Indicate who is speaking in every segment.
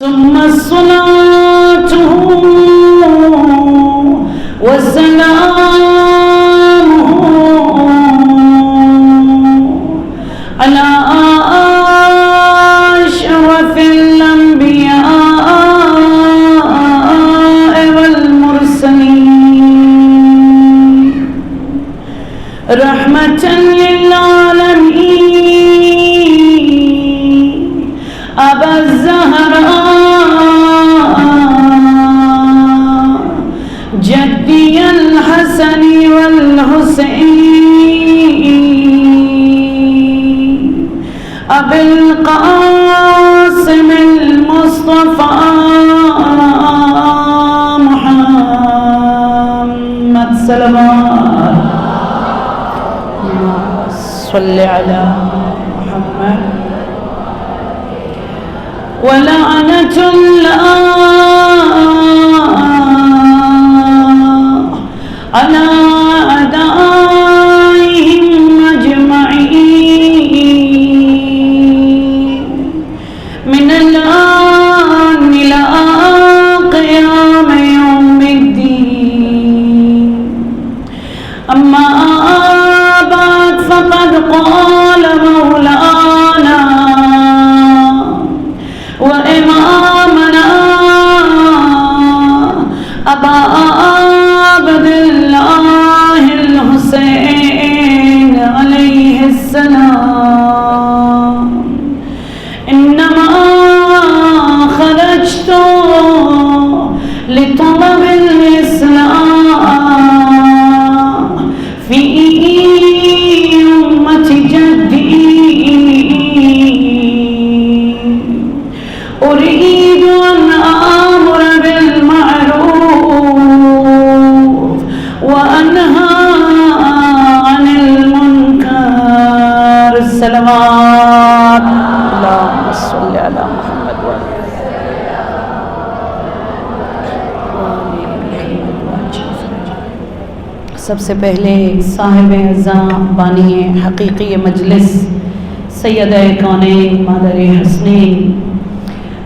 Speaker 1: ثم الصلاة والسلام على أشرف الأنبياء والمرسلين رحمة للعالمين أبا الزهراء جدي الحسن والحسين أبي القاسم المصطفى محمد صلوات صل على محمد ولعنة الله على أعدائهم أجمعين من الآن إلى قيام يوم الدين أما بعد فقد قال مولانا وإمامنا أبا عبد الله الحسين عليه السلام إنما خرجت لطلب الإسلام في أمة جدي أريد أن آمر بالمعروف وأنهى عن المنكر الصلوات اللهم صل على محمد سب سے پہلے صاحب اعزاں بانی حقیقی مجلس سیدہ کونین مادر حسنین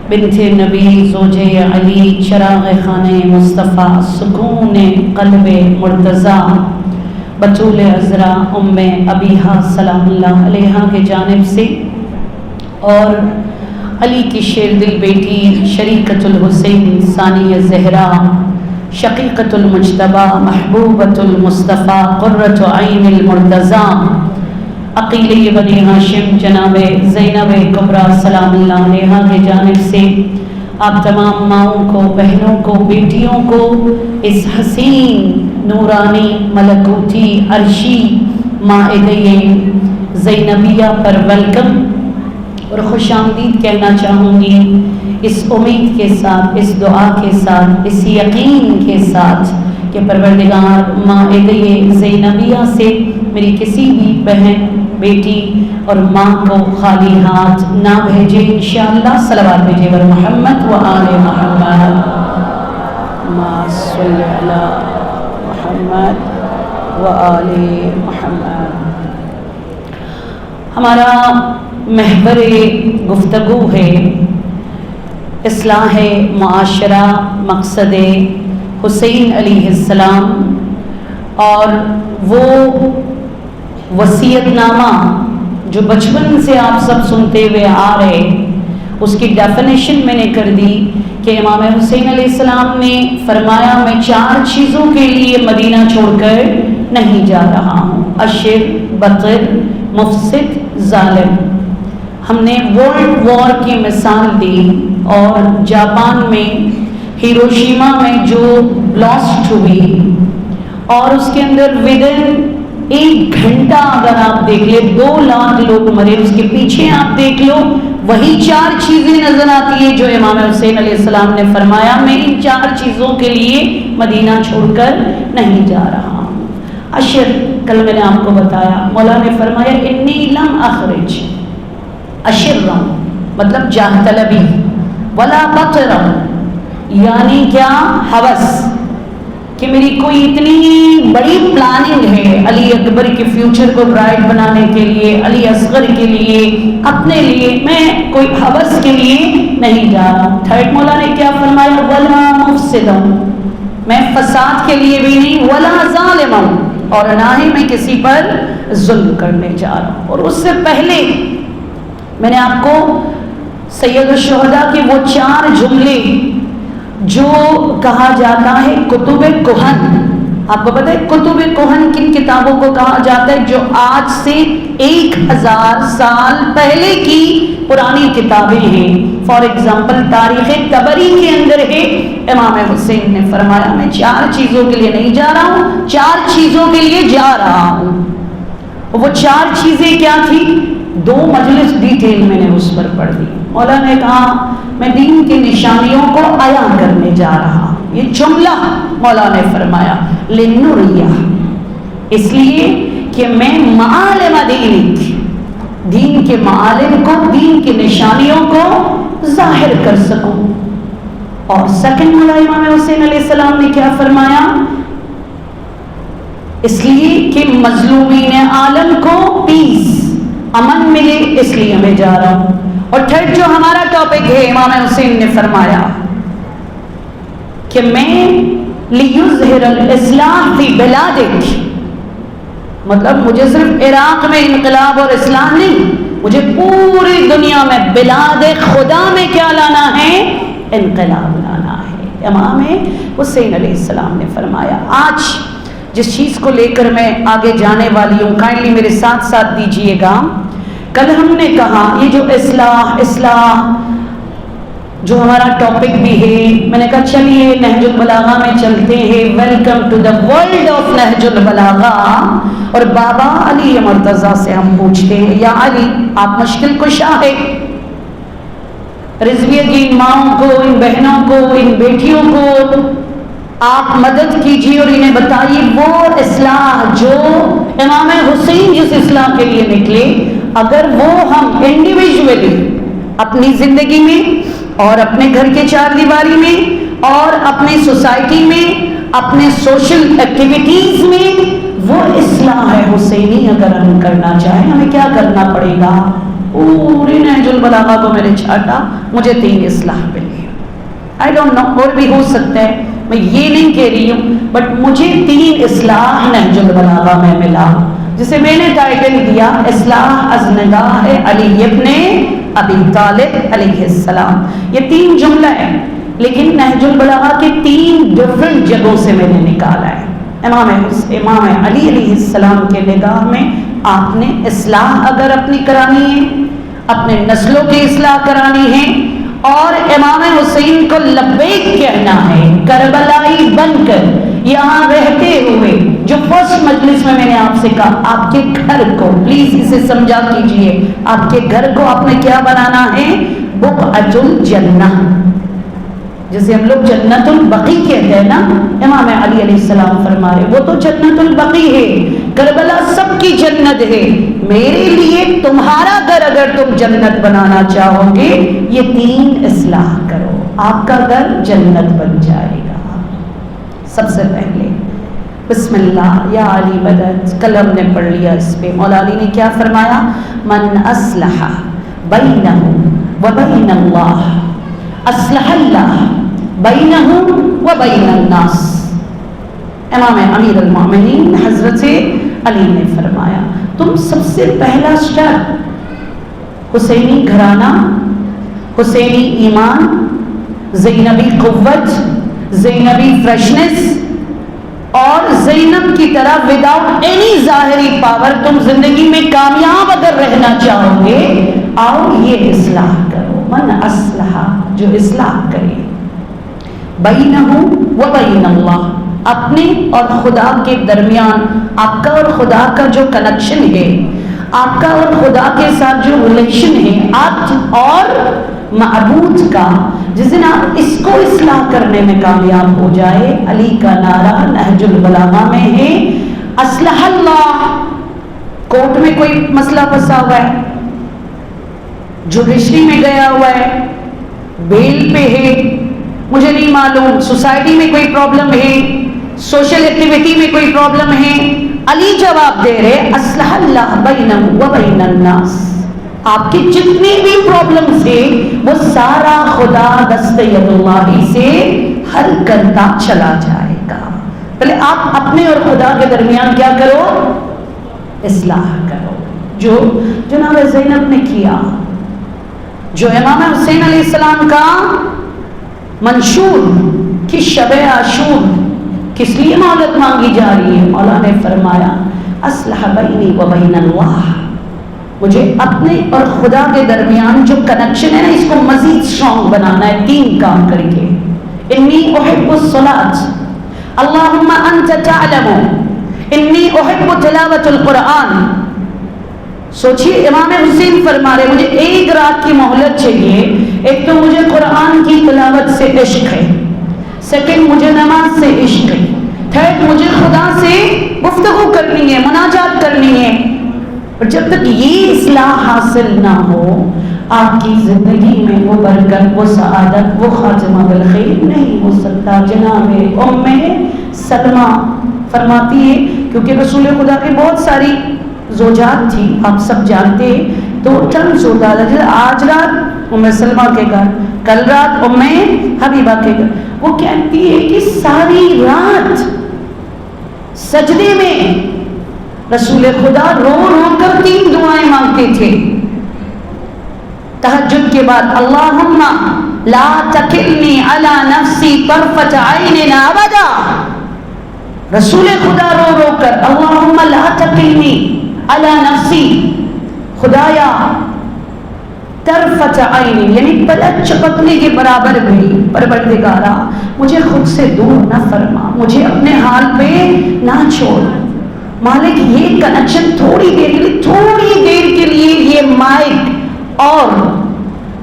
Speaker 1: بنت نبی زوج علی چراغ خانے مصطفیٰ سکون قلب مرتضیٰ بطول عذرا ام ابیہا سلام اللہ علیہا کے جانب سے اور علی کی شیر دل بیٹی شریکۃ الحسین ثانی زہرا شقیقۃ المجتبیٰ محبوبۃ المصطفیٰ قرۃ عین المرتضیٰ عقیلی بنی ہاشم جناب زینب کبریٰ سلام اللہ علیہا کی جانب سے آپ تمام ماؤں کو، بہنوں کو، بیٹیوں کو اس حسین نورانی ملکوتی عرشی مائدہ زینبیہ پر ویلکم اور خوش آمدید کہنا چاہوں گی، اس امید کے ساتھ، اس دعا کے ساتھ، اس یقین کے ساتھ کہ پروردگار مائدہ زینبیہ سے میری کسی بھی بہن، بیٹی اور ماں کو خالی ہاتھ نہ بھیجے انشاءاللہ۔ صلوات بھیجے بر محمد و آل محمد ما صلی علی محمد و آل محمد۔ ہمارا محور گفتگو ہے اصلاح معاشرہ مقصد حسین علیہ السلام، اور وہ وصیت نامہ جو بچپن سے آپ سب سنتے ہوئے آ رہے، اس کی ڈیفینیشن میں نے کر دی کہ امام حسین علیہ السلام نے فرمایا میں 4 چیزوں کے لیے مدینہ چھوڑ کر نہیں جا رہا ہوں: اشر، بطر، مفسد، ظالم۔ ہم نے ورلڈ وار کی مثال دی، اور جاپان میں ہیروشیما میں جو بلاسٹ ہوئی، اور اس کے اندر ودن 1 گھنٹہ اگر آپ دیکھ لیں 2 لاکھ لوگ مرے، اس کے پیچھے آپ دیکھ لو وہی 4 چیزیں نظر آتی ہیں جو امام حسین علیہ السلام نے فرمایا میں ان 4 چیزوں کے لیے مدینہ چھوڑ کر نہیں جا رہا ہوں۔ اشر، کل میں نے آپ کو بتایا، مولا نے فرمایا انی لم اخرج اشرا، مطلب جاہ طلبی، ولا بطرا، یعنی کیا؟ ہوس، کہ میری کوئی اتنی بڑی پلاننگ ہے علی اکبر کے فیوچر کو برائٹ بنانے کے لیے، علی اصغر کے لیے، اپنے لیے، میں کوئی حوث کے لیے نہیں جا رہا ہوں۔ تھرڈ مولا نے کیا فرمایا؟ وَلَا مُفْسِدًا، میں فساد کے لیے بھی نہیں، وَلَا ظَالِمًا، اور نہ ہی میں کسی پر ظلم کرنے جا رہا ہوں۔ اور اس سے پہلے میں نے آپ کو سید الشہداء کے وہ 4 جملے جو کہا جاتا ہے کتب کہن، آپ کو پتہ ہے کتب کہن کن کتابوں کو کہا جاتا ہے؟ جو آج سے 1000 سال پہلے کی پرانی کتابیں ہیں۔ فار ایگزامپل تاریخ طبری کے اندر ہے، امام حسین نے فرمایا میں 4 چیزوں کے لیے نہیں جا رہا ہوں، 4 چیزوں کے لیے جا رہا ہوں۔ وہ 4 چیزیں کیا تھی؟ 2 مجلس ڈیٹیل میں نے اس پر پڑھ دی۔ مولا نے کہا میں دین کی نشانیوں کو عیاں کرنے جا رہا ہوں، یہ جملہ مولا نے فرمایا لِنُرِیَّ، اس لیے کہ میں معالم دینک، دین کے معالم کو، دین کی نشانیوں کو ظاہر کر سکوں۔ اور سیکنڈ مولا امام حسین علیہ السلام نے کیا فرمایا؟ اس لیے کہ مظلومین عالم کو پیس، امن ملے، اس لیے میں جا رہا ہوں۔ اور تھرڈ جو ہمارا ٹاپک ہے، امام حسین نے فرمایا کہ میں لِيُظْهِرَ الْإِسْلَامَ فِي بِلَادِكَ، مطلب مجھے صرف عراق میں انقلاب اور اصلاح نہیں، مجھے پوری دنیا میں بلاد خدا میں کیا لانا ہے؟ انقلاب لانا ہے۔ امام حسین علیہ السلام نے فرمایا آج جس چیز کو لے کر میں آگے جانے والی ہوں، کائنڈلی میرے ساتھ ساتھ دیجئے گا۔ کل ہم نے کہا یہ جو اصلاح جو ہمارا ٹاپک بھی ہے، میں نے کہا چلیے نہج البلاغہ میں چلتے ہیں، welcome to the world of نہج البلاغہ۔ اور بابا علی مرتضیٰ سے ہم پوچھتے ہیں یا علی آپ مشکل کشا ہے، رضویہ کی ان ماؤں کو، ان بہنوں کو، ان بیٹیوں کو آپ مدد کیجیے اور انہیں بتائیے وہ اصلاح جو امام حسین جس اصلاح کے لیے نکلے، اگر وہ ہم انڈیویجولی اپنی زندگی میں اور اپنے گھر کے 4 دیواری میں اور اپنی سوسائٹی میں، اپنے سوشل ایکٹیویٹیز میں وہ اصلاح حسینی اگر ہم کرنا چاہیں، ہمیں کیا کرنا پڑے گا؟ پورے نہج البلاغہ کو میں نے چھاٹا، مجھے 3 اصلاح ملی۔ آئی ڈونٹ نو اور بھی ہو سکتا ہے، میں یہ نہیں کہہ رہی ہوں، بٹ مجھے 3 اصلاح نہج البلاغہ میں ملا، جسے میں نے ٹائٹل دیا اصلاح از نگاہ علی ابن ابی طالب علیہ السلام۔ یہ 3 جملہ ہے، لیکن نہج البلاغہ کے 3 ڈیفرنٹ جگہوں سے میں نے نکالا ہے۔ امام علی علیہ السلام کے نگاہ میں آپ نے اصلاح اگر اپنی کرانی ہے، اپنے نسلوں کی اصلاح کرانی ہے، اور امام حسین کو لبیک کہنا ہے کربلائی بن کر یہاں رہتے ہوئے، جو فرسٹ مجلس میں نے آپ سے کہا آپ کے گھر کو پلیز اسے سمجھا کیجئے، آپ کے گھر کو آپ نے کیا بنانا ہے؟ بقعۃ الجنہ، جسے ہم لوگ جنت البقیع کہتے ہیں نا، امام علی علیہ السلام فرما رہے وہ تو جنت البقیع ہے، کربلا سب کی جنت ہے، میرے لیے تمہارا گھر اگر تم جنت بنانا چاہو گے یہ 3 اصلاح کرو، آپ کا گھر جنت بن جائے گا۔ سب سے پہلے بسم اللہ یا علی مدد، کل ہم نے پڑھ لیا اس پہ، مولا علی نے کیا فرمایا؟ من اصلح بینہ وبین اللہ اصلح اللہ بینہ وبین الناس۔ امام امیر المومنین حضرت علی نے فرمایا تم سب سے پہلا سٹیپ حسینی گھرانہ، حسینی ایمان، زینبی قوت، زینبی فریشنس، اور زینب کی طرح وداؤٹ اینی ظاہری پاور تم زندگی میں کامیاب اگر رہنا چاہو گے، آؤ یہ اصلاح کرو۔ من اصلح، جو اصلاح کرے، بینہ و بین اللہ، اپنے اور خدا کے درمیان، آپ کا اور خدا کا جو کنیکشن ہے، آپ کا اور خدا کے ساتھ جو ریلیشن ہے، آپ اور معبود کا، جس دن آپ اس کو اصلاح کرنے میں کامیاب ہو جائے، علی کا نعرہ نہج البلاغہ میں ہے اصلح اللہ۔ کورٹ میں کوئی مسئلہ پھنسا ہوا ہے، جوڈیشری میں گیا ہوا ہے، بیل پہ ہے، مجھے نہیں معلوم، سوسائٹی میں کوئی پرابلم ہے، سوشل ایکٹیویٹی میں کوئی پرابلم ہے؟ علی جواب دے رہے اصلح اللہ بینہ و بین الناس، آپ کی جتنی بھی پرابلم تھے وہ سارا خدا دست ید اللہ سے حل کرتا چلا جائے گا۔ پہلے آپ اپنے اور خدا کے درمیان کیا کرو؟ اصلاح کرو، جو جناب زینب نے کیا، جو امام حسین علیہ السلام کا منشور کہ شب عاشور کس لیے مہلت مانگی جا رہی ہے، مولا نے فرمایا اصلح بینی و بین اللہ، مجھے اپنے اور خدا کے درمیان جو کنیکشن ہے نا اس کو مزید اسٹرانگ بنانا ہے 3 کام کر کے۔ انی احب الصلاۃ اللہم انت تعلم انی احب تلاوت القرآن۔ سوچیے امام حسین فرما رہے مجھے 1 رات کی مہلت چاہیے، ایک تو مجھے قرآن کی تلاوت سے عشق ہے، سیکنڈ مجھے نماز سے عشق ہے، تھرڈ مجھے خدا سے گفتگو کرنی ہے، مناجات کرنی ہے۔ اور جب تک یہ اصلاح حاصل نہ ہو آپ کی زندگی میں وہ برکت، وہ سعادت، وہ خاتمہ بالخیر نہیں ہو سکتا۔ جناب ام سلمہ فرماتی ہے کیونکہ رسول خدا کے بہت ساری زوجات تھی، آپ سب جانتے ہیں، تو ٹرمز ہوتا تھا جیسے آج رات ام سلمہ کے گھر، کل رات ام حبیبہ کے گھر۔ وہ کہتی ہے کہ ساری رات سجدے میں رسول خدا رو رو کر 3 دعائیں مانگتے تھے تہجد کے بعد، اللہم لا تکلنی علی نفسی طرفت عین ابدا۔ رسول خدا رو رو کر اللہم لا تکلنی علی نفسی، خدایا طرفت عین یعنی پلک چپکنے کے برابر بھی پروردگارا مجھے خود سے دور نہ فرما، مجھے اپنے حال پہ نہ چھوڑ۔ مالک یہ کنیکشن تھوڑی دیر کے لیے یہ مائک اور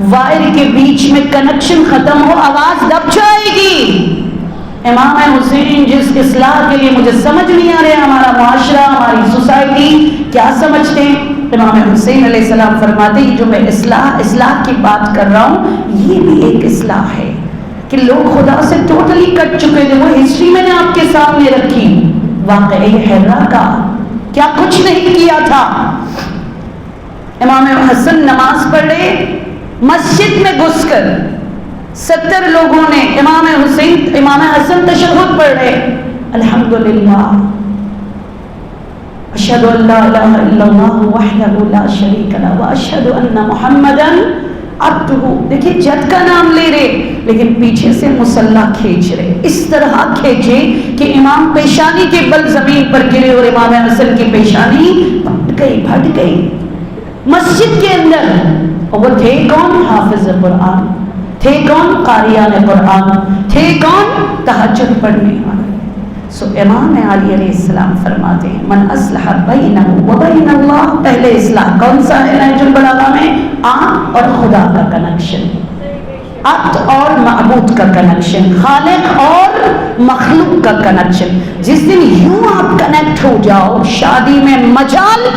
Speaker 1: وائر کے بیچ میں کنیکشن ختم ہو آواز دب جائے گی۔ امام حسین جس اصلاح کے لیے مجھے سمجھ نہیں آ رہا ہمارا معاشرہ ہماری سوسائٹی کیا سمجھتے ہیں، امام حسین علیہ السلام فرماتے ہیں جو میں اصلاح کی بات کر رہا ہوں یہ بھی ایک اصلاح ہے کہ لوگ خدا سے ٹوٹلی کٹ چکے تھے۔ وہ ہسٹری میں نے آپ کے سامنے رکھی، واقعی حرا کا کیا کچھ نہیں کیا تھا۔ امام حسن نماز پڑھ رہے، مسجد میں گھس کر 70 لوگوں نے امام حسن تشہد پڑھ رہے، الحمدللہ اشہد ان لا الہ الا اللہ وحدہ لا شریک لہ واشہد ان محمدا عبدہ، دیکھیں جد کا نام لے رہے لیکن پیچھے سے مسلح کھینچ رہے، اس طرح کھینچے کہ امام پیشانی کے بل زمین پر گرے اور امام حسن کی پیشانی پھٹ گئی مسجد کے اندر۔ اور وہ تھے کون؟ حافظ قرآن تھے، کون؟ قاریان قرآن تھے، کون؟ تہجد پڑھنے والے۔ سو امام علی علیہ السلام فرماتے ہیں من اصلح بینہ و بین اللہ، پہلے اصلاح کون سا ہے نہج البلاغہ میں؟ آپ اور خدا کا کنیکشن، عبد اور معبود کا کنیکشن، خالق اور مخلوق کا کنیکشن۔ جس دن یوں آپ کنیکٹ ہو جاؤ شادی میں مجال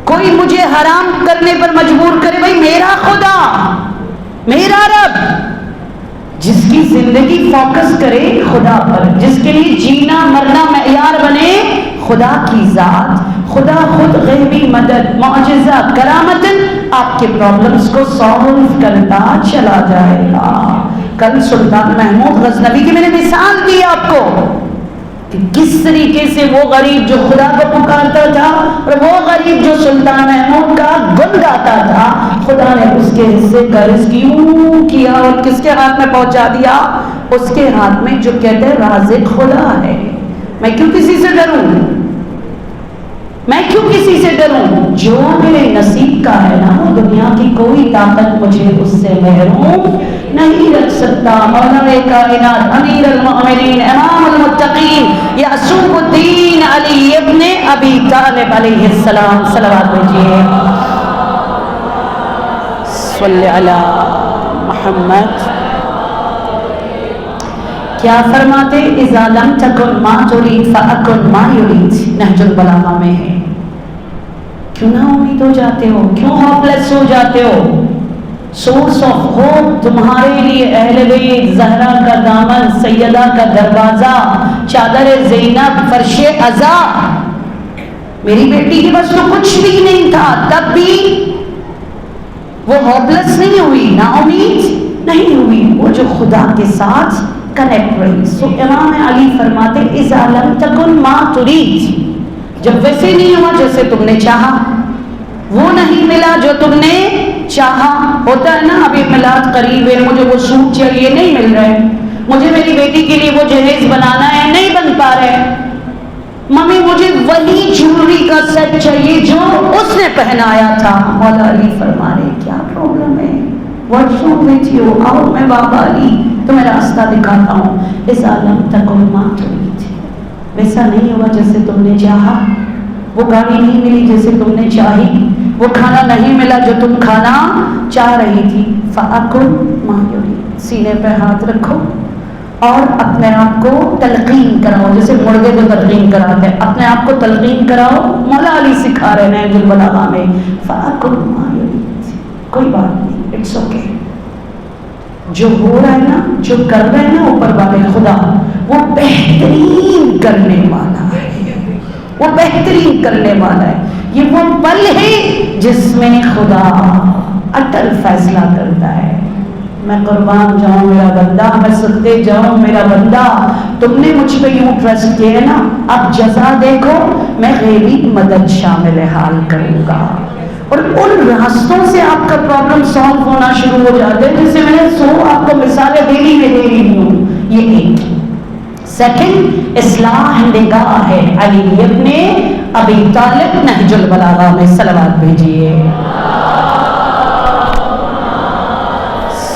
Speaker 1: کوئی مجھے حرام کرنے پر مجبور کرے، بھائی میرا خدا میرا رب جس کی زندگی فوکس کرے خدا پر، جس کے لیے جینا مرنا معیار بنے خدا کی ذات، خدا خود غیبی مدد معجزہ کرامت آپ کے پرابلمز کو سالو کرتا چلا جائے گا۔ کل سلطان محمود غزنوی کی میں نے مثال دی آپ کو کہ کس طریقے سے وہ غریب جو خدا کو پکارتا تھا اور وہ غریب جو سلطان محمود کا گن گاتا تھا، خدا نے اس کے حصے کا رزق یوں کیا اور کس کے ہاتھ میں پہنچا دیا؟ اس کے ہاتھ میں جو کہتے ہیں رازق خدا ہے۔ میں کیوں کسی سے ڈروں؟ میں کیوں کسی سے ڈروں؟ جو میرے نصیب کا ہے نا وہ دنیا کی کوئی طاقت مجھے اس سے محروم نہیں رکھ سکتا۔ مولا کائنات امیر المؤمنین امام المتقین یعصوب الدین علی ابن ابی طالب علیہ السلام، صلوات بھیجیے صلی علی محمد۔ کیا فرماتے؟ اذا لم تکن ما ترید فاکن ما یرید، نہج البلاغہ میں ہے۔ کیوں نہ امید ہو جاتے ہو؟ کیوں ہوپلیس ہو جاتے ہو؟ سورس آف ہوپ تمہارے لیے اہل بیت، زہرا کا دامن، سیدہ کا دروازہ، چادر زینب، فرش عزا. میری بیٹی کے پاس تو کچھ بھی نہیں تھا، تب بھی وہ ہوپلس نہیں ہوئی، نا امید نہیں ہوئی، وہ جو خدا کے ساتھ کنیکٹ رہی. سو امام علی فرماتے اذا لم تکن ما ترید، جب ویسے نہیں ہوا جیسے تم نے چاہا، وہ نہیں ملا جو تم نے چاہا. ہوتا ہے نا ابھی میلاد قریب ہے، مجھے وہ سوٹ چاہیے نہیں مل رہے، مجھے میری بیٹی کے لیے وہ جہیز بنانا ہے نہیں بن پا رہے، ممی مجھے وہی جولری کا سیٹ چاہیے جو اس نے پہنایا تھا. مولا علی فرما رہے کیا پرابلم ہے، واٹس رانگ وتھ یو، آؤ میں بابا علی تمہیں راستہ دکھاتا ہوں. اذا لم تکن ما ترید، ویسا نہیں ہوا جیسے تم نے چاہا، وہ گاڑی نہیں ملی جیسے تم نے چاہی، وہ کھانا نہیں ملا جو تم کھانا چاہ رہی تھی. فَأَكُلْ مَا يُرِيدُ، سینے پہ ہاتھ رکھو اور اپنے آپ کو تلقین کراؤ، جیسے مردے کو تلقین کراتے ہیں، اپنے آپ کو تلقین کراؤ. مولا علی سکھا رہے ہیں نہج البلاغہ میں فَأَكُلْ مَا يُرِيدُ، کوئی بات نہیں، اٹس اوکے. جو ہو رہا ہے نا، جو کر رہے ہیں نا اوپر والے خدا، وہ بہترین کرنے والا ہے، وہ بہترین کرنے والا ہے. یہ وہ پل ہے جس میں خدا اٹل فیصلہ کرتا ہے. میں قربان جاؤں میرا بندہ، میں صدقے جاؤں میرا بندہ، تم نے مجھ پہ یوں ٹرسٹ کیا ہے نا، اب جزا دیکھو، میں غیبی مدد شامل حال کروں گا. اور ان راستوں سے آپ کا پرابلم سالو ہونا شروع ہو جاتے ہیں جسے میں نے آپ کو مثالیں ڈیلی میں دے رہی ہوں. یہ ایک. سیکنڈ اصلاح نگاہ ہے. علی ابن ابی طالب نہج البلاغہ میں صلوات بھیجیے.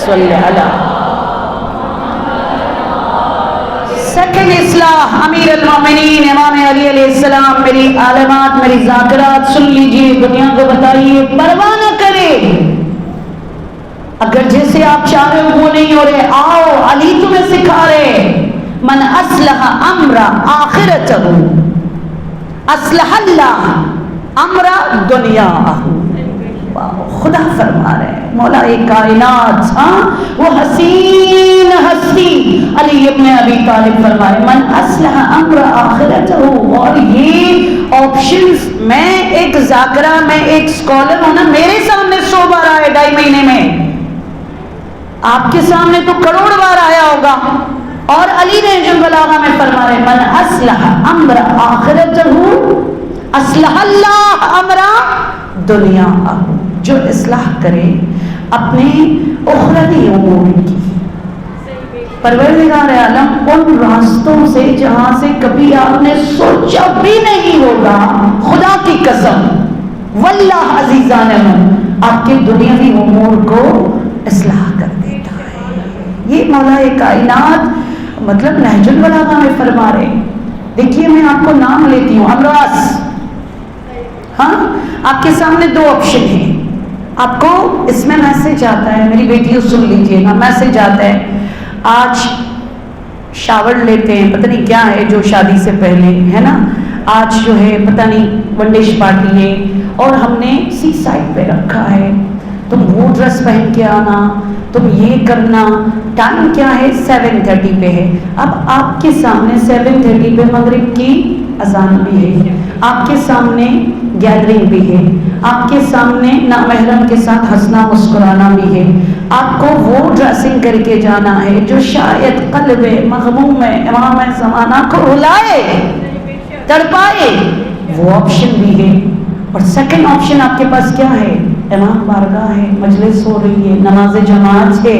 Speaker 1: صلی اللہ. سیکنڈ اصلاح امیر المومنین امام علی علیہ السلام. میری عالمات، میری ذاکرات سن لیجئے، دنیا کو بتائیے، پرواہ نہ کرے. اگر جیسے آپ چاہ رہے ہو وہ نہیں ہو رہے، آؤ علی تمہیں سکھا رہے. من اصلح امر آخرتہ اصلح اللہ امر دنیا. خدا فرما رہے ہیں مولا کائنات، وہ حسین ہستی علی ابن ابی طالب فرما رہے من اصلح امر آخرتہ. اور یہ آپشنز، میں ایک ذاکرہ، میں ایک سکولر ہوں نا، میرے سامنے 100 بار آئے 2.5 مہینے میں، آپ کے سامنے تو کروڑ بار آیا ہوگا. اور علی نہج البلاغہ میں فرما رہے من اصلح امر آخرتہ اصلح اللہ امر دنیا. جو اصلاح کرے اپنے اخروی امور کی، پروردگار عالم ان راستوں سے جہاں سے کبھی آپ نے سوچا بھی نہیں ہوگا، خدا کی قسم واللہ عزیزان آپ کے دنیاوی امور کو اصلاح کر دیتا ہے. یہ مولا کائنات مطلب نہج البلاغہ میں فرما رہے. دیکھیے میں آپ کو نام لیتی ہوں. امراض، ہاں آپ کے سامنے 2 آپشن ہیں. آپ کو اس میں میسج آتا ہے، میری بیٹیوں سن لیجئے نا، میسج آتا ہے آج شاور لیتے ہیں، پتہ نہیں کیا ہے جو شادی سے پہلے ہے نا، آج جو ہے پتہ نہیں ون ڈے پارٹی ہے اور ہم نے سی سائڈ پہ رکھا ہے، تم وہ ڈریس پہن کے آنا، تم یہ کرنا. ٹائم کیا ہے 7:30 پہ ہے. اب آپ کے سامنے 7:30 پہ مغرب کی اذان بھی ہے، آپ کے سامنے گیدرنگ بھی ہے، آپ کے سامنے نامحرم کے ساتھ ہنسنا مسکرانا بھی ہے. آپ کو وہ ڈریسنگ کر کے جانا ہے جو شاید قلب مغموم امام زمانہ کو رلائے تڑپائے، وہ آپشن بھی ہے. اور سیکنڈ آپشن آپ کے پاس کیا ہے؟ امام بارگاہ ہے، مجلس ہو رہی ہے، نماز جماعت ہے،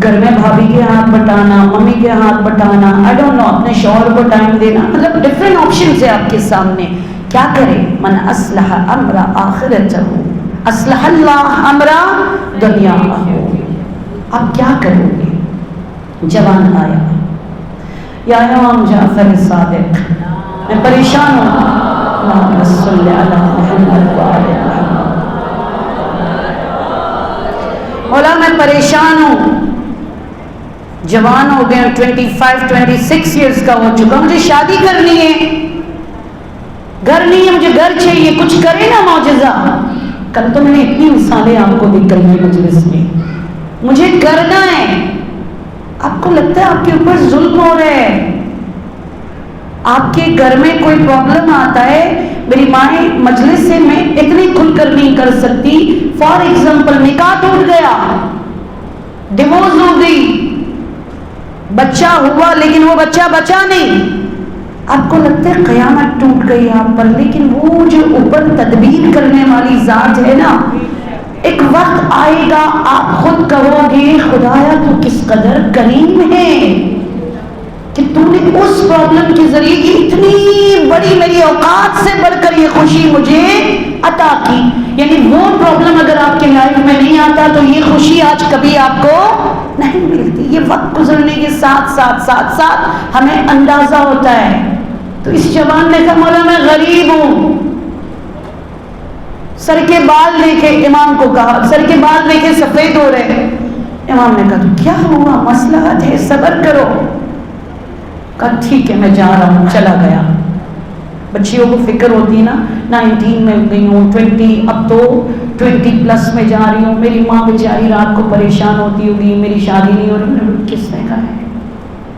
Speaker 1: گھر میں بھابھی کے ہاتھ بٹانا، ممی کے ہاتھ بٹانا، آئی ڈونٹ نو، اپنے شوہر کو ٹائم دینا، مطلب ڈفرینٹ آپشنز ہے آپ کے سامنے. کیا کرے؟ من اصلح امر آخرتہ اصلح اللہ امر دنیا. آپ کیا کرو گے؟ جوان آیا یا امام جعفر صادق، میں پریشان ہوں، اللہم صلی علی محمد وعلی محمد. مولا میں پریشان ہوں، جوان ہو گئے، 25-26 ایئرس کا ہو چکا، مجھے شادی کرنی ہے، گھر نہیں ہے، مجھے گھر چاہیے، کچھ کرے نا معجزہ. کل تو میں نے اتنی مثالیں آپ کو دی کل کی مجلس میں. مجھے کرنا ہے. آپ کو لگتا ہے آپ کے اوپر ظلم ہو رہا ہے؟ آپ کے گھر میں کوئی پرابلم آتا ہے، میری مائیں مجلس سے میں اتنی کھل کر نہیں کر سکتی. فار ایگزامپل نکاح ٹوٹ گیا، ڈیورس ہو گئی، بچہ ہوا لیکن وہ بچہ بچا نہیں. آپ کو لگتا ہے قیامت ٹوٹ گئی آپ پر، لیکن وہ جو اوپر تدبیر کرنے والی ذات ہے نا، ایک وقت آئے گا آپ خود کہو گے خدایا تو کس قدر کریم ہے کہ تو نے اس پرابلم کے ذریعے اتنی بڑی میری اوقات سے بڑھ کر یہ خوشی مجھے عطا کی. یعنی وہ پرابلم اگر آپ کے لائف میں نہیں آتا تو یہ خوشی آج کبھی آپ کو نہیں ملتی. یہ وقت گزرنے کے ساتھ ساتھ ساتھ ساتھ ہمیں اندازہ ہوتا ہے. تو اس جوان نے کہا مولا میں غریب ہوں. سر کے بال دیکھے، امام کو کہا سر کے بال دیکھے سفید ہو رہے. امام نے کہا تو کیا ہوا، مصلحت ہے، صبر کرو. کہا ٹھیک ہے میں جا رہا ہوں. چلا گیا. بچیوں کو فکر ہوتی ہے نا، 19 میں گئی ہوں، 20، اب تو 20+ میں جا رہی ہوں. میری ماں بیچاری رات کو پریشان ہوتی ہوگی، میری شادی نہیں ہو رہی. کس نے کہا ہے؟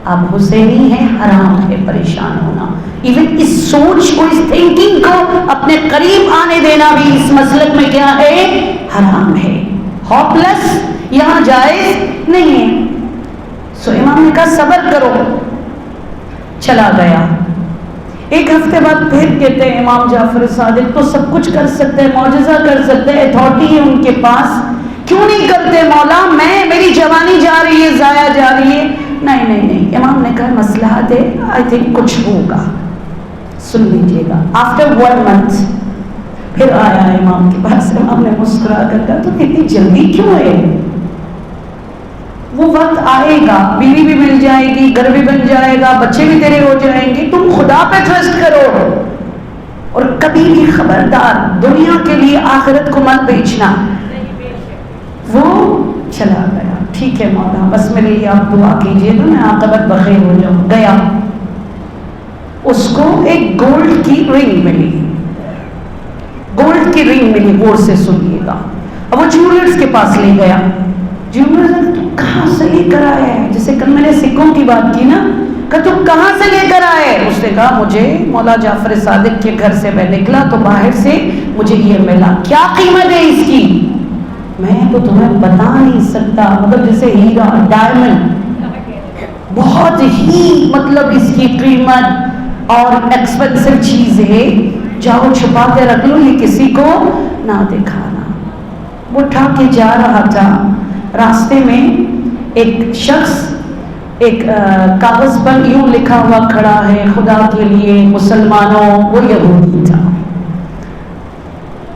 Speaker 1: آپ حسینی ہیں، حرام ہے پریشان ہونا. ایون اس سوچ کو، اس تھنکنگ کو اپنے قریب آنے دینا بھی اس مسلک میں کیا ہے؟ حرام ہے. ہوپلس یہاں جائز نہیں ہے. سو امام نے کہا صبر کرو. چلا گیا. ایک ہفتے بعد پھر کہتے ہیں امام جعفر صادق تو سب کچھ کر سکتے ہیں، معجزہ کر سکتے ہیں، اتھارٹی ہے ان کے پاس، کیوں نہیں کرتے مولا؟ میری جوانی جا رہی ہے، ضائع جا رہی ہے. نہیں نہیں نہیں. امام نے کہا مصلحت ہے، آئی تھنک کچھ ہوگا، سن لیجیے گا. آفٹر 1 month پھر آیا امام کے پاس. امام نے مسکرا کر کہا تو اتنی جلدی کیوں ہے؟ وہ وقت آئے گا، بیوی بھی مل جائے گی، گھر بھی بن جائے گا، بچے بھی تیرے ہو جائیں گے. تم خدا پہ ٹرسٹ کرو اور کبھی بھی خبردار دنیا کے لیے آخرت کو مت بیچنا. وہ چلا گیا. ٹھیک ہے مولا بس میرے لیے آپ دعا کیجیے تو میں عاقبت بخیر ہو جاؤں. گیا. اس کو ایک گولڈ کی رنگ ملی. گولڈ کی رنگ ملی. غور سے سنیے گا. اب وہ جیولرز کے پاس لے گیا. جیولرز تو کہاں سے لے کر آیا ہے؟ جیسے کل میں نے سکوں کی بات کی نا، کہ تو کہاں سے لے کر آئے؟ اس نے کہا مجھے مولا جعفر صادق کے گھر سے میں نکلا تو باہر سے مجھے یہ ملا. کیا قیمت ہے اس کی؟ میں تو تمہیں بتا نہیں سکتا. مطلب جیسے ہیرا، ڈائمنڈ، بہت ہی مطلب اس کی قیمت اور ایکسپینسو چیز ہے. جاؤ چھپا کے رکھ لو، یہ کسی کو نہ دکھانا. وہ اٹھا کے جا رہا تھا. راستے میں ایک شخص ایک کاغذ پر یوں لکھا ہوا کھڑا ہے خدا کے لیے مسلمانوں. وہ یہودی تھا.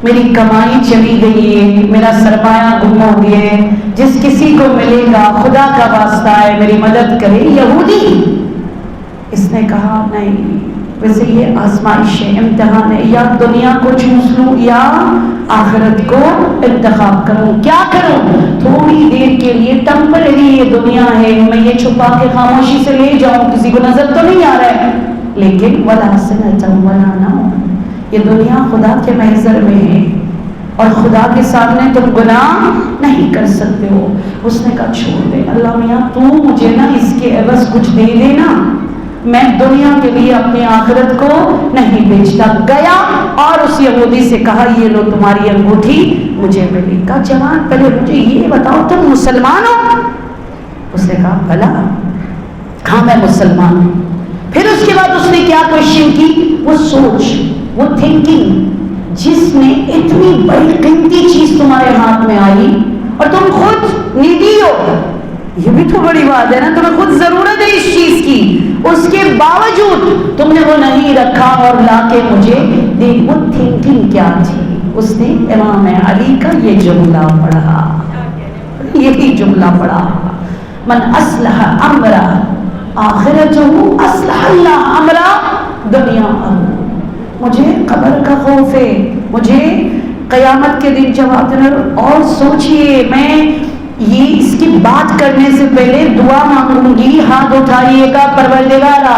Speaker 1: میری کمائی چلی گئی ہے، میرا سرمایہ گم ہو گیا ہے، جس کسی کو ملے گا خدا کا واسطہ ہے میری مدد کرے. یہودی. اس نے کہا نہیں، ویسے یہ آزمائش ہے، امتحان ہے، یا دنیا کو چوز لوں یا آخرت کو انتخاب کروں. کیا کروں؟ تھوڑی دیر کے لیے ٹمپرری یہ دنیا ہے، میں یہ چھپا کے خاموشی سے لے جاؤں، کسی کو نظر تو نہیں آ رہا ہے، لیکن ولا سنۃ ولا نوم، یہ دنیا خدا کے محضر میں ہے اور خدا کے سامنے تم گناہ نہیں کر سکتے ہو. اس نے کہا چھوڑ دے اللہ میاں، تو مجھے نا اس کے عوض کچھ دے دینا، میں دنیا کے لیے اپنی آخرت کو نہیں بیچتا. گیا اور اس یہودی سے کہا یہ لو تمہاری انگوٹھی مجھے ملی. کہا جوان پہلے مجھے یہ بتاؤ تم مسلمان ہو؟ اس نے کہا بھلا ہاں میں مسلمان ہوں. پھر اس کے بعد اس نے کیا کوشچن کی؟ وہ سوچ، وہ تھنکنگ جس میں اتنی بڑی قیمتی چیز تمہارے ہاتھ میں آئی اور تم خود نیڈی ہو. یہ بھی تو بڑی بات ہے نا، تمہیں خود ضرورت ہے اس چیز کی، اس کے باوجود تم نے وہ نہیں رکھا اور لا کے مجھے دے. وہ تھنکنگ کیا تھی؟ اس نے امام علی کا یہ جملہ پڑھا، یہی جملہ پڑھا، من اصلح امرا آخرتہ اصلح اللہ امرا دنیا. مجھے قبر کا خوف ہے، مجھے قیامت کے دن جب آتے ہیں. اور سوچئے میں یہ اس کی بات کرنے سے پہلے دعا مانگوں گی. ہاتھ اٹھائیے گا پروردگارا،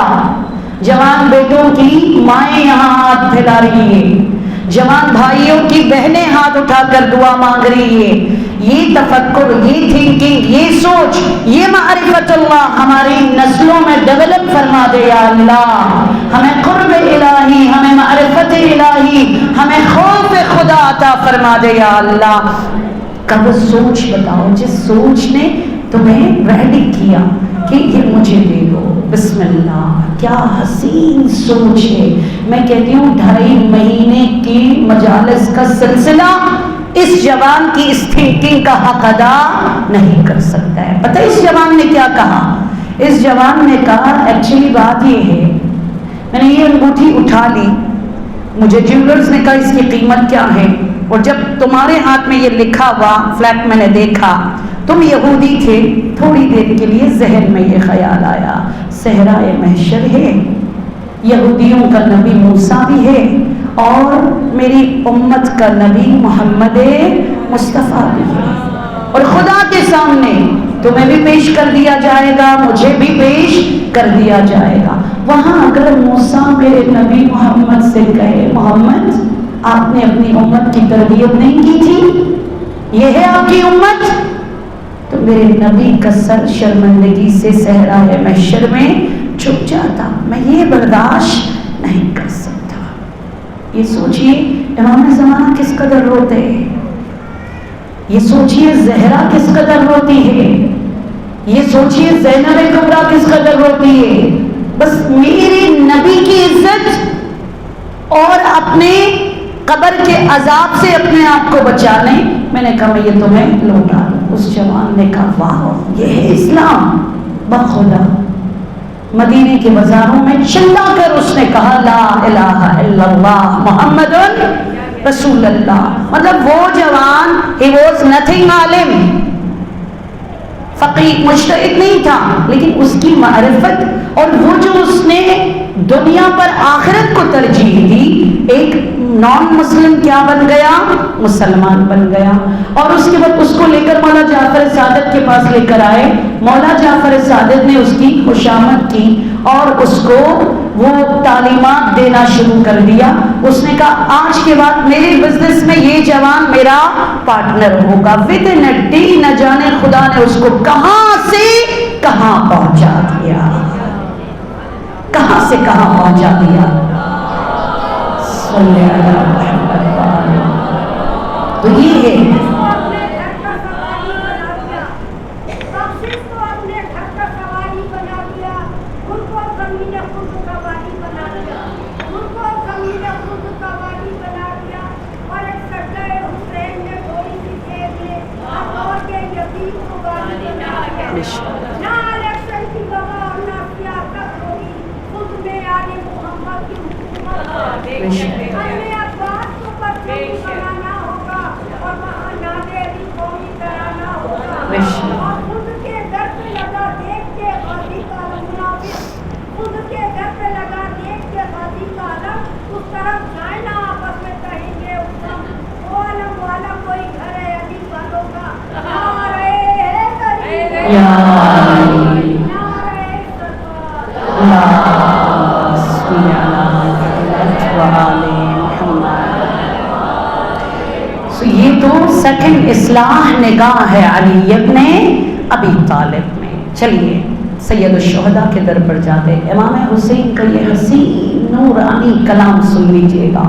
Speaker 1: جوان بیٹوں کی مائیں یہاں ہاتھ پھیلا رہی ہے، جوان بھائیوں کی بہنیں ہاتھ اٹھا کر دعا مانگ رہی ہے. یہ تفکر، یہ تھنکنگ، یہ سوچ، یہ معرفت اللہ ہماری نسلوں میں ڈیولپ فرما دے یا اللہ. ہمیں قرب الہی، ہمیں معرفت الہی، ہمیں خوف خدا عطا فرما دے یا اللہ. کب سوچ بتاؤ جس سوچ نے تمہیں ریڈی کیا کہ یہ مجھے دے دو. بسم اللہ، کیا حسین سوچ ہے. میں کہتی ہوں 2.5 مہینے کی مجالس کا سلسلہ اس جوان کی اس تھنکنگ کا حق ادا نہیں کر سکتا ہے. پتہ اس جوان نے کیا کہا؟ اس جوان نے کہا ایکچولی بات یہ ہے، میں نے یہ انگوٹھی اٹھا لی، مجھے جیولرز نے کہا اس کی قیمت کیا ہے، اور جب تمہارے ہاتھ میں یہ لکھا ہوا فلیٹ میں نے دیکھا، تم یہودی تھے، تھوڑی دیر کے لیے ذہن میں یہ خیال آیا صحرائے محشر ہے، یہودیوں کا نبی موسیٰ بھی ہے اور میری امت کا نبی محمد مصطفیٰ بھی ہے، اور خدا کے سامنے تمہیں بھی پیش کر دیا جائے گا، مجھے بھی پیش کر دیا جائے گا. وہاں اگر موسیٰ میرے نبی محمد سے کہے محمد آپ نے اپنی امت کی تربیت نہیں کی تھی، یہ ہے آپ کی امت، تو میرے نبی کا سر شرمندگی سے صحرائے محشر میں چھپ جاتا. میں یہ برداشت نہیں کر سکتا. یہ سوچئے امام زمانہ کس قدر روتے ہیں، یہ سوچئے زہرا کس قدر روتی ہے، یہ سوچئے زینب کبریٰ کس قدر روتی ہے. بس میرے نبی کی عزت اور اپنے قبر کے عذاب سے اپنے آپ کو بچانے. میں نے کہا میں یہ تمہیں لوٹا دوں. اس جوان نے کہا واہ یہ ہے اسلام. بخدا مدینے کے بازاروں میں چلا کر اس نے کہا لا الہ الا اللہ محمد رسول اللہ. مطلب وہ جوان he was nothing عالم، فقیہ مجتہد نہیں تھا، لیکن اس کی معرفت اور وہ جو اس نے دنیا پر آخرت کو ترجیح دی، ایک نان مسلم کیا بن گیا؟ مسلمان بن گیا. اور اس کے بعد اس کو لے کر مولا جعفر صادق کے پاس لے کر آئے. مولا جعفر صادق نے اس کی خوشامد کی اور اس کو وہ تعلیمات دینا شروع کر دیا. اس نے کہا آج کے بعد میرے بزنس میں یہ جوان میرا پارٹنر ہوگا. ودن اے ڈے نہ جانے خدا نے اس کو کہاں سے کہاں پہنچا دیا، کہاں سے کہاں پہنچا دیا. صلی اللہ علیہ وسلم. تو یہ ہے یہ تو سیکنڈ اصلاح نگاہ ہے علی ابن ابی طالب میں. چلیے سید الشہداء کے در پر جاتے امام حسین کا یہ حسین نورانی کلام سن لیجئے گا.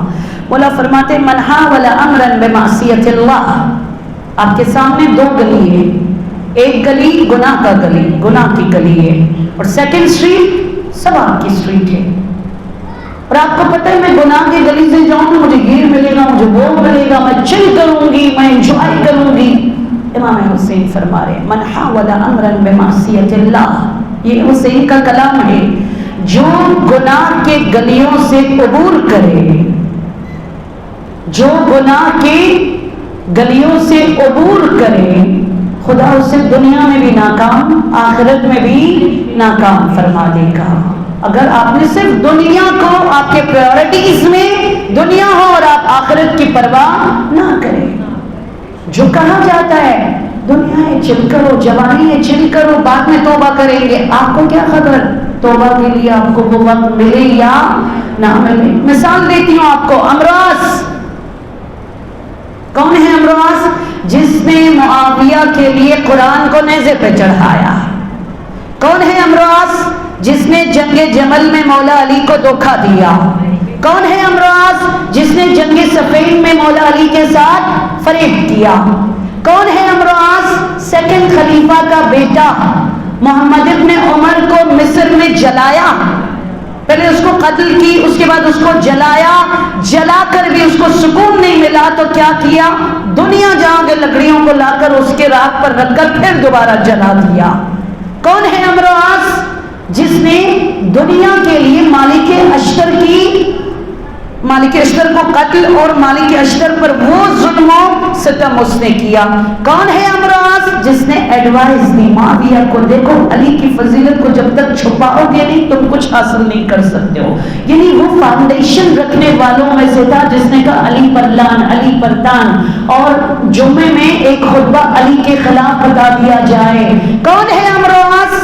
Speaker 1: مولا فرماتے من حاول امرا بمعصیت اللہ. آپ کے سامنے 2 گلی ہے، ایک گلی گناہ کا گلی، گناہ کی گلی ہے، اور سیکنڈ اسٹریٹ ثواب کی اسٹریٹ ہے. اور آپ کو پتہ ہے میں گناہ کی گلی سے جاؤں تو مجھے گیر ملے گا، مجھے وہ ملے گا، میں چل کروں گی، میں انجوائے کروں گی. امام حسین فرما رہے من حاول امرا بمعصیت اللہ، یہ حسین کا کلام ہے. جو گناہ کے گلیوں سے عبور کرے، جو گناہ کے گلیوں سے عبور کرے، خدا اسے دنیا میں بھی ناکام آخرت میں بھی ناکام فرما دے گا. اگر آپ نے صرف دنیا کو آپ کے پریورٹیز میں دنیا ہو اور آپ آخرت کی پرواہ نہ کریں. جو کہا جاتا ہے دنیا ہے چل کرو، جوانی ہے چل کرو، بعد میں توبہ کریں گے. آپ کو کیا خبر توبہ کے لیے آپ کو وہ وقت ملے یا نہ ملے. مثال دیتی ہوں آپ کو، امراض کون ہے امراض؟ جس نے معاویہ کے لیے قرآن کو نیزے پہ چڑھایا. کون ہے امراض؟ جس نے جنگ جمل میں مولا علی کو دھوکہ دیا. کون ہے امراض؟ جس نے جنگ صفین میں مولا علی کے ساتھ فریب کیا. کون ہے امراض؟ سیکنڈ خلیفہ کا بیٹا محمد ابن عمر کو مصر میں جلایا. پہلے اس کو قتل کی، اس کے بعد اس کو جلایا. جلا کر بھی اس کو سکون نہیں ملا تو کیا کیا؟ دنیا جہاں کے لکڑیوں کو لا کر اس کے راکھ پر رکھ کر پھر دوبارہ جلا دیا. کون ہے امراض؟ جس نے دنیا کے لیے مالک اشتر کو قتل اور مالک اشتر پر وہ ظلم و ستم اس نے کیا. کون ہے امراض؟ جس نے ایڈوائز دی معاویہ کو، دیکھو علی کی فضیلت کو جب تک چھپاؤ گے نہیں تم کچھ حاصل نہیں کر سکتے ہو. یعنی وہ فاؤنڈیشن رکھنے والوں میں سے تھا جس نے کہا علی پر لان، علی پر تان، اور جمعے میں ایک خطبہ علی کے خلاف بتا دیا جائے. کون ہے امراض؟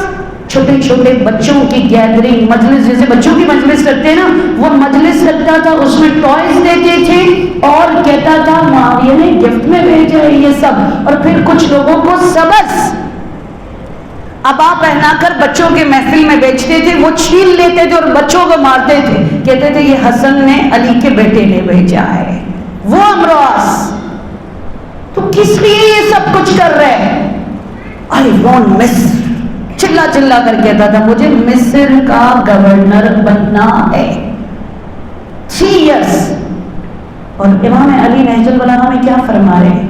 Speaker 1: چھوٹے چھوٹے بچوں کی گیدرنگ، مجلس، جیسے بچوں کی مجلس کرتے ہیں نا، وہ مجلس رکھتا تھا، اس میں ٹوائز دیتے تھے اور کہتا تھا معاویہ نے گفٹ میں بھیجا ہے یہ سب، اور پھر کچھ لوگوں کو سبز ابا پہنا کر بچوں کے محفل میں بیچتے تھے، وہ چھین لیتے تھے اور بچوں کو مارتے تھے، کہتے تھے یہ حسن نے علی کے بیٹے نے بھیجا ہے. وہ امراض تو کس لیے یہ سب کچھ کر رہے؟ I want Misr. چلا چلا کر کہتا تھا مجھے مصر کا گورنر بننا ہے. 3 years. اور امام علی نہج البلاغہ میں کیا فرما رہے ہیں؟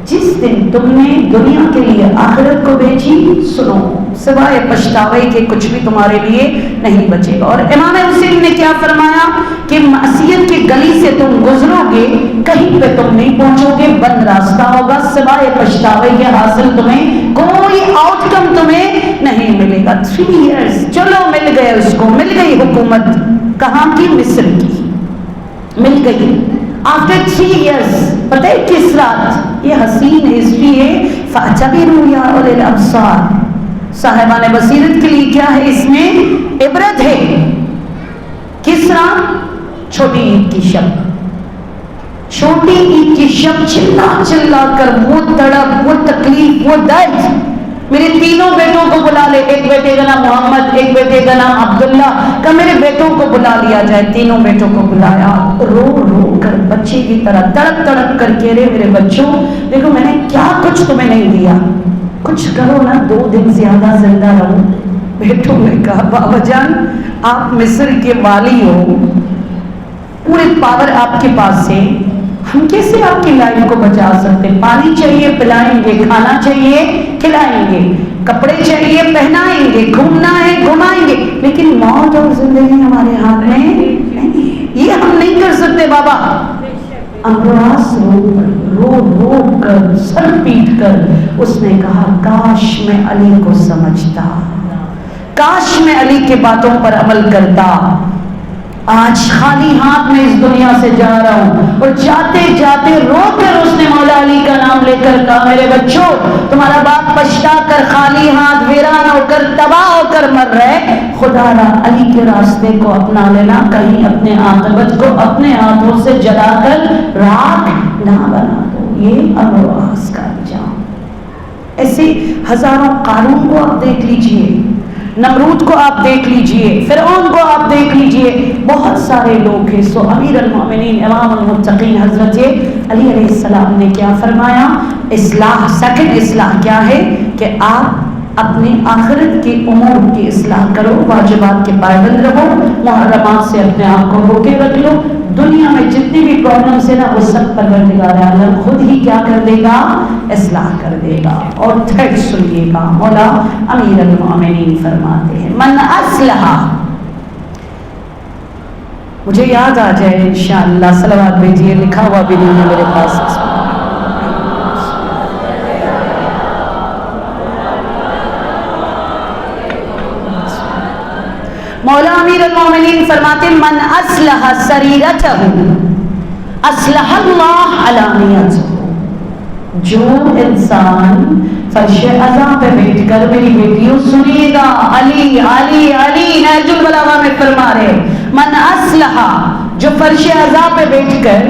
Speaker 1: جس دن تم نے دنیا کے لیے آخرت کو بیچی، سنو سوائے پچھتاوے کے کچھ بھی تمہارے لیے نہیں بچے گا. اور امام حسین نے کیا فرمایا کہ معصیت کی گلی سے تم گزرو گے، کہیں پہ تم نہیں پہنچو گے، بند راستہ ہوگا، سوائے پچھتاوے کے حاصل تمہیں کوئی آؤٹ کم تمہیں نہیں ملے گا. 3 years چلو مل گئے، اس کو مل گئی حکومت. کہاں کی؟ مصر کی مل گئی. آفٹر 3 years پتہ ہے کس رات؟ یہ حسین ہسٹری ہے. فَاعْتَبِرُوا يَا أُولِي الْأَبْصَارِ، صاحبان بصیرت کے لیے کیا ہے اس میں عبرت ہے. کس رات؟ چھوٹی عید کی شب. چھوٹی عید کی شب چلا چلا کر وہ تڑپ، وہ تکلیف، وہ درد، میرے تینوں بیٹوں کو بلا لے. ایک بیٹے کا نام محمد، ایک بیٹے کا نام عبداللہ، کہ میرے بیٹوں کو بلا لیا جائے. تینوں بیٹوں کو بلایا، رو رو کر بچے کی طرح تڑپ تڑپ کر کہہ رہے میرے بچوں دیکھو میں نے کیا کچھ تمہیں نہیں دیا، کچھ کرو نا 2 دن زیادہ زندہ رہو. بیٹوں نے کہا بابا جان آپ مصر کے والی ہو، پورے پاور آپ کے پاس ہے، ہم کیسے آپ کی لائف کو بچا سکتے؟ پانی چاہیے پلائیں گے، کھانا چاہیے کھلائیں گے، کپڑے چاہیے پہنائیں گے، گھومنا ہے گھمائیں گے، لیکن موت اور زندگی ہمارے ہاتھ میں نہیں، یہ ہم نہیں کر سکتے بابا. امراض رو رو کر سر پیٹ کر اس نے کہا کاش میں علی کو سمجھتا، کاش میں علی کے باتوں پر عمل کرتا. آج خالی ہاتھ میں اس دنیا سے جا رہا ہوں. اور جاتے جاتے رو کر اس نے مولا علی کا نام لے کر کہا میرے بچوں تمہارا باپ پچھتا کر خالی ہاتھ ویران ہو کر تباہ ہو کر مر رہے، خدا را علی کے راستے کو اپنا لینا، کہیں اپنے عاقبت کو اپنے ہاتھوں سے جلا کر راکھ نہ بنا دو. یہ امراض کا انجام. ایسے ہزاروں قارون کو آپ دیکھ لیجئے، نمرود کو آپ دیکھ لیجئے، فرعون کو آپ دیکھ لیجئے، بہت سارے لوگ ہیں. سو امیر المومنین امام المتقین حضرت علی علیہ السلام نے کیا فرمایا؟ اصلاح، سیکنڈ اصلاح کیا ہے کہ آپ اپنے آخرت کے امور کی اصلاح کرو، واجبات کے پابند رہو، محرمات سے اپنے آپ کو روکے رکھ لو. دنیا میں جتنی بھی پرابلمس ہیں نا وہ سب پروردگار عالم خود ہی کیا کر دے گا؟ اصلاح کر دے گا. اور تھرڈ سنیے گا، مولا امیر المومنین فرماتے ہیں من اصلح، مجھے یاد آ جائے انشاءاللہ صلوات بھیجیے، لکھا ہوا بھی نہیں ہے میرے پاس. مولا امیر المومنین فرماتے من اصلح سریرتہ اصلح اللہ علانیتہ. جو انسان فرش عزا پہ بیٹھ کر، میری بیٹیوں سنیے گا، علی علی علی نہج البلاغہ میں فرما رہے من اصلح، جو فرش عزا پہ بیٹھ کر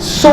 Speaker 1: 100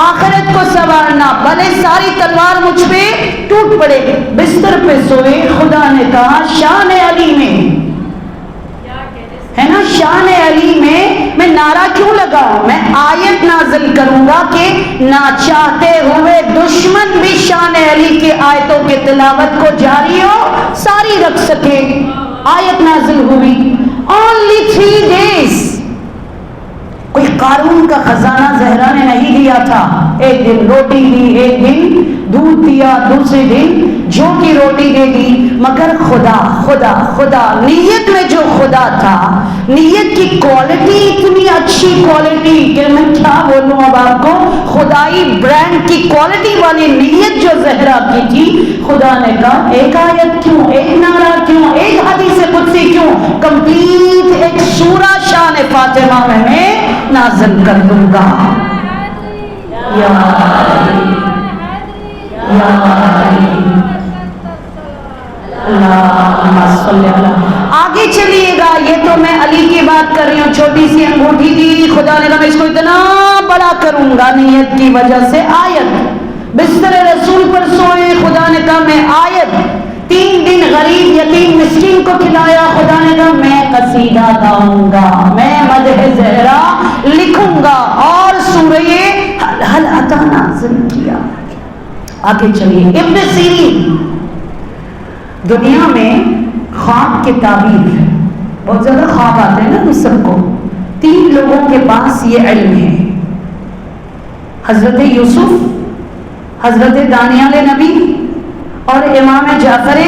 Speaker 1: آخرت کو سنوارنا، بھلے ساری تلوار مجھ پہ ٹوٹ پڑے، بستر پہ سوئے، خدا نے کہا شان علی میں ہے نا، شان علی میں نعرہ کیوں لگاؤں؟ میں آیت نازل کروں گا کہ نہ چاہتے ہوئے دشمن بھی شان علی کے آیتوں کے تلاوت کو جاری ہو ساری رکھ سکے۔ آیت نازل ہوئی only 3 days۔ کوئی قارون کا خزانہ زہرا نے نہیں دیا تھا، ایک دن روٹی دی، ایک دن دودھ دیا، دوسرے دن جو کی روٹی دے دی، مگر خدا خدا خدا، نیت میں جو خدا تھا، نیت کی کوالٹی اتنی اچھی کوالٹی کہ میں کیا بولوں اب آپ کو، خدائی برانڈ کی کوالٹی والی نیت جو زہرا کی تھی، خدا نے کہا ایک آیت کیوں، ایک نعرہ کیوں، ایک حدیث قدسی کیوں، کمپلیٹ ایک سورہ شان فاطمہ میں نازل کر دوں گا۔ یا اللہم صلی اللہ۔ آگے چلیے گا، یہ تو میں علی کی بات کر رہی ہوں، چھوٹی سی انگوٹھی دی، خدا نے کہا میں اس کو اتنا بڑا کروں گا نیت کی وجہ سے۔ آیت، بستر رسول پر سوئے، خدا نے کہا میں آیت، 3 دن غریب یتیم مسکین کو کھلایا، خدا نے کہا میں قصیدہ گاؤں گا، میں مدح زہرا لکھوں گا، اور سورہ حل عطا نازل کیا۔ آگے چلیے، ابن سیرین، دنیا میں خواب کے تعبیر بہت زیادہ خواب آتے ہیں نا ہم سب کو، 3 لوگوں کے پاس یہ علم ہے، حضرت یوسف، حضرت دانیال نبی اور امام جعفر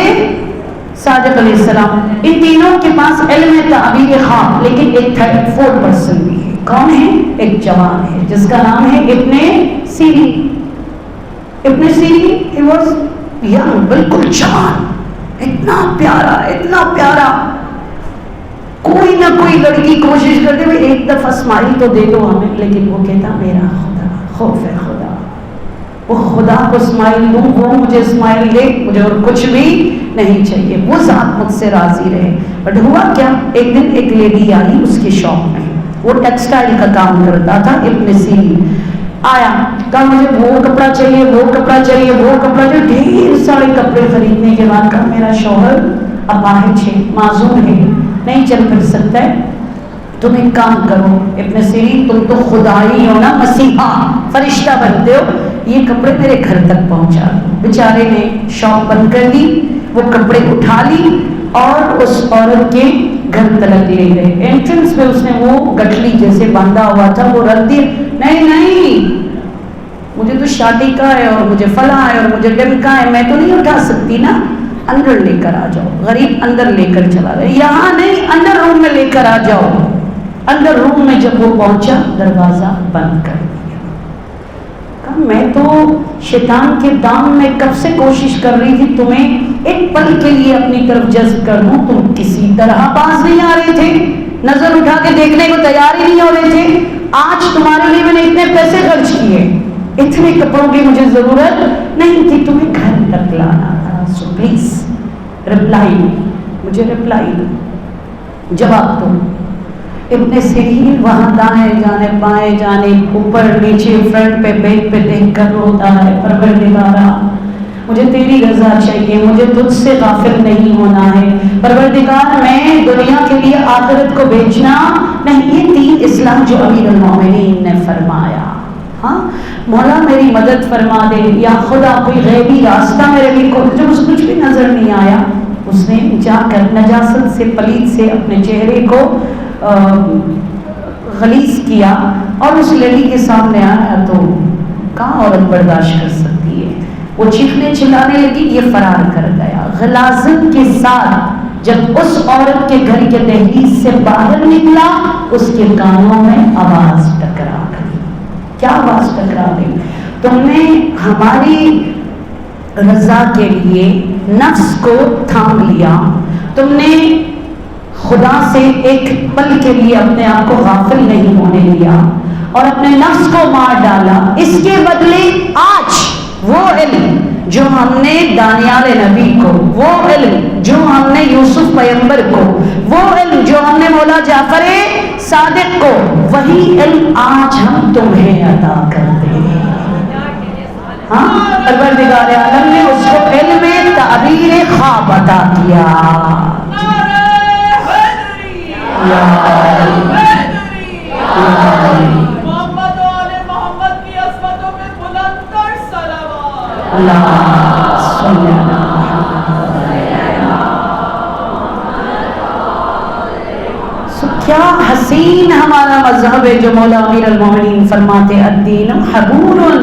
Speaker 1: صادق علیہ السلام، ان تینوں کے پاس علم تعبیر خواب، لیکن ایک 4 پرسن بھی ہے۔ کون ہے؟ ایک جوان ہے جس کا نام ہے ابن سیرین۔ ابن سیرین he was young، بالکل جوان، اتنا پیارا اتنا پیارا، کوئی نہ کوئی لڑکی کوشش کرتے ہوئے ایک دفعہ اسمائل تو دے دو ہمیں، لیکن وہ کہتا میرا خدا، خوف ہے خدا، وہ خدا کو اسمائل دوں، وہ مجھے اسمائل دے، مجھے اور کچھ بھی نہیں چاہیے، وہ ذات مجھ سے راضی رہے۔ بٹ ہوا کیا، ایک دن ایک لیڈی آئی اس کے شاپ میں، وہ ٹیکسٹائل کا کام کرتا تھا، ابن سیرین آیا، کہا مجھے وہ کپڑا چاہیے، وہ کپڑا چاہیے، وہ کپڑا چاہیے، ڈھیر سارے کپڑے خریدنے کے بعد کہا میرا شوہر اپاہج ہے، معذور ہے، نہیں چل پھر سکتا ہے، تم ایک کام کرو ابن سیرین، تم تو خدا ہی ہو نا، مسیحا فرشتہ بنتے ہو، یہ کپڑے میرے گھر تک پہنچا دو۔ بیچارے نے شاپ بند کر دی، وہ کپڑے اٹھا لی اور اس عورت کے گھر تلک لے گئے۔ انٹرنس پہ اس نے وہ گٹھلی جیسے باندھا ہوا تھا وہ رکھ دیا، نہیں نہیں مجھے تو شادی کا ہے اور مجھے فلاں ہے اور مجھے ڈمکا ہے، میں تو نہیں اٹھا سکتی نا، اندر لے کر آ جاؤ۔ غریب اندر لے کر چلا گیا، یہاں نہیں اندر روم میں لے کر آ جاؤ۔ اندر روم میں جب وہ پہنچا دروازہ بند کر دیا۔ کہا میں تو شیطان کے دام میں کب سے کوشش کر رہی تھی تمہیں ایک پل کے لیے اپنی طرف جذب کر دوں، تم کسی طرح پاس نہیں آ رہے تھے، نظر اٹھا کے دیکھنے کو تیار ہی نہیں ہو رہے تھے، آج تمہارے لیے میں نے اتنے پیسے خرچ کیے، اتنے کپڑوں کی مجھے ضرورت نہیں تھی، تمہیں گھر تک لانا تھا، سو پلیز رپلائی، مجھے رپلائی دو، جواب دو۔ ابن سیرین وہاں دائیں جانے بائیں جانے اوپر نیچے فرنٹ پہ بیک پہ دیکھ کر روتا ہے، پروردگارا مجھے تیری رضا چاہیے، مجھے تجھ سے غافل نہیں ہونا ہے، پروردگار میں دنیا کے لیے آخرت کو بیچنا نہیں، یہ 3 اسلام جو امیر المومنین نے فرمایا، ہاں مولا میری مدد فرما دے، یا خدا کوئی غیبی راستہ میرے لیے کھول، جب اس کچھ بھی نظر نہیں آیا اس نے جا کر نجاست سے پلید سے اپنے چہرے کو غلیظ کیا اور اس لیڈی کے سامنے آیا، تو کہاں عورت برداشت کر سکتی ہے، وہ چیخنے چلانے لگی، یہ فرار کر گیا غلاظت کے ساتھ۔ جب اس عورت کے گھر کے دہلیز سے باہر نکلا اس کے کانوں میں آواز ٹکرا گئی۔ کیا آواز ٹکرا گئی؟ تم نے ہماری رضا کے لیے نفس کو تھام لیا، تم نے خدا سے ایک پل کے لیے اپنے آپ کو غافل نہیں ہونے دیا اور اپنے نفس کو مار ڈالا، اس کے بدلے آج وہ علم جو ہم نے دانیال نبی کو، وہ علم جو ہم نے یوسف پیغمبر کو، وہ علم جو ہم نے مولا جعفر صادق کو، وہی علم آج ہم تمہیں عطا کرتے ہیں۔ ہاں پروردگار عالم نے اس کو علم تعبیر خواب عطا کیا.
Speaker 2: محمد و آل محمد کی عظمتوں پہ بلند کر صلوات.
Speaker 1: اللہ صلی اللہ. کیا حسین ہمارا مذہب ہے جو مولا امیر المومنین فرماتے الدین حبور.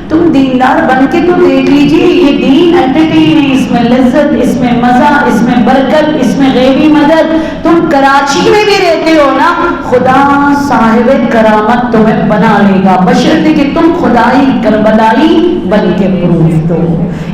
Speaker 1: تم دیندار بن کے تو دیکھ لیجئے یہ دین انٹرٹین ہے، اس میں لذت، اس میں مزہ، اس میں برکت، اس میں غیبی مدد. تم کراچی میں بھی رہتے ہو نا، خدا صاحب کرامت تمہیں بنا لے گا بشرطے کہ تم خدائی کربلائی بن کے پروف دو.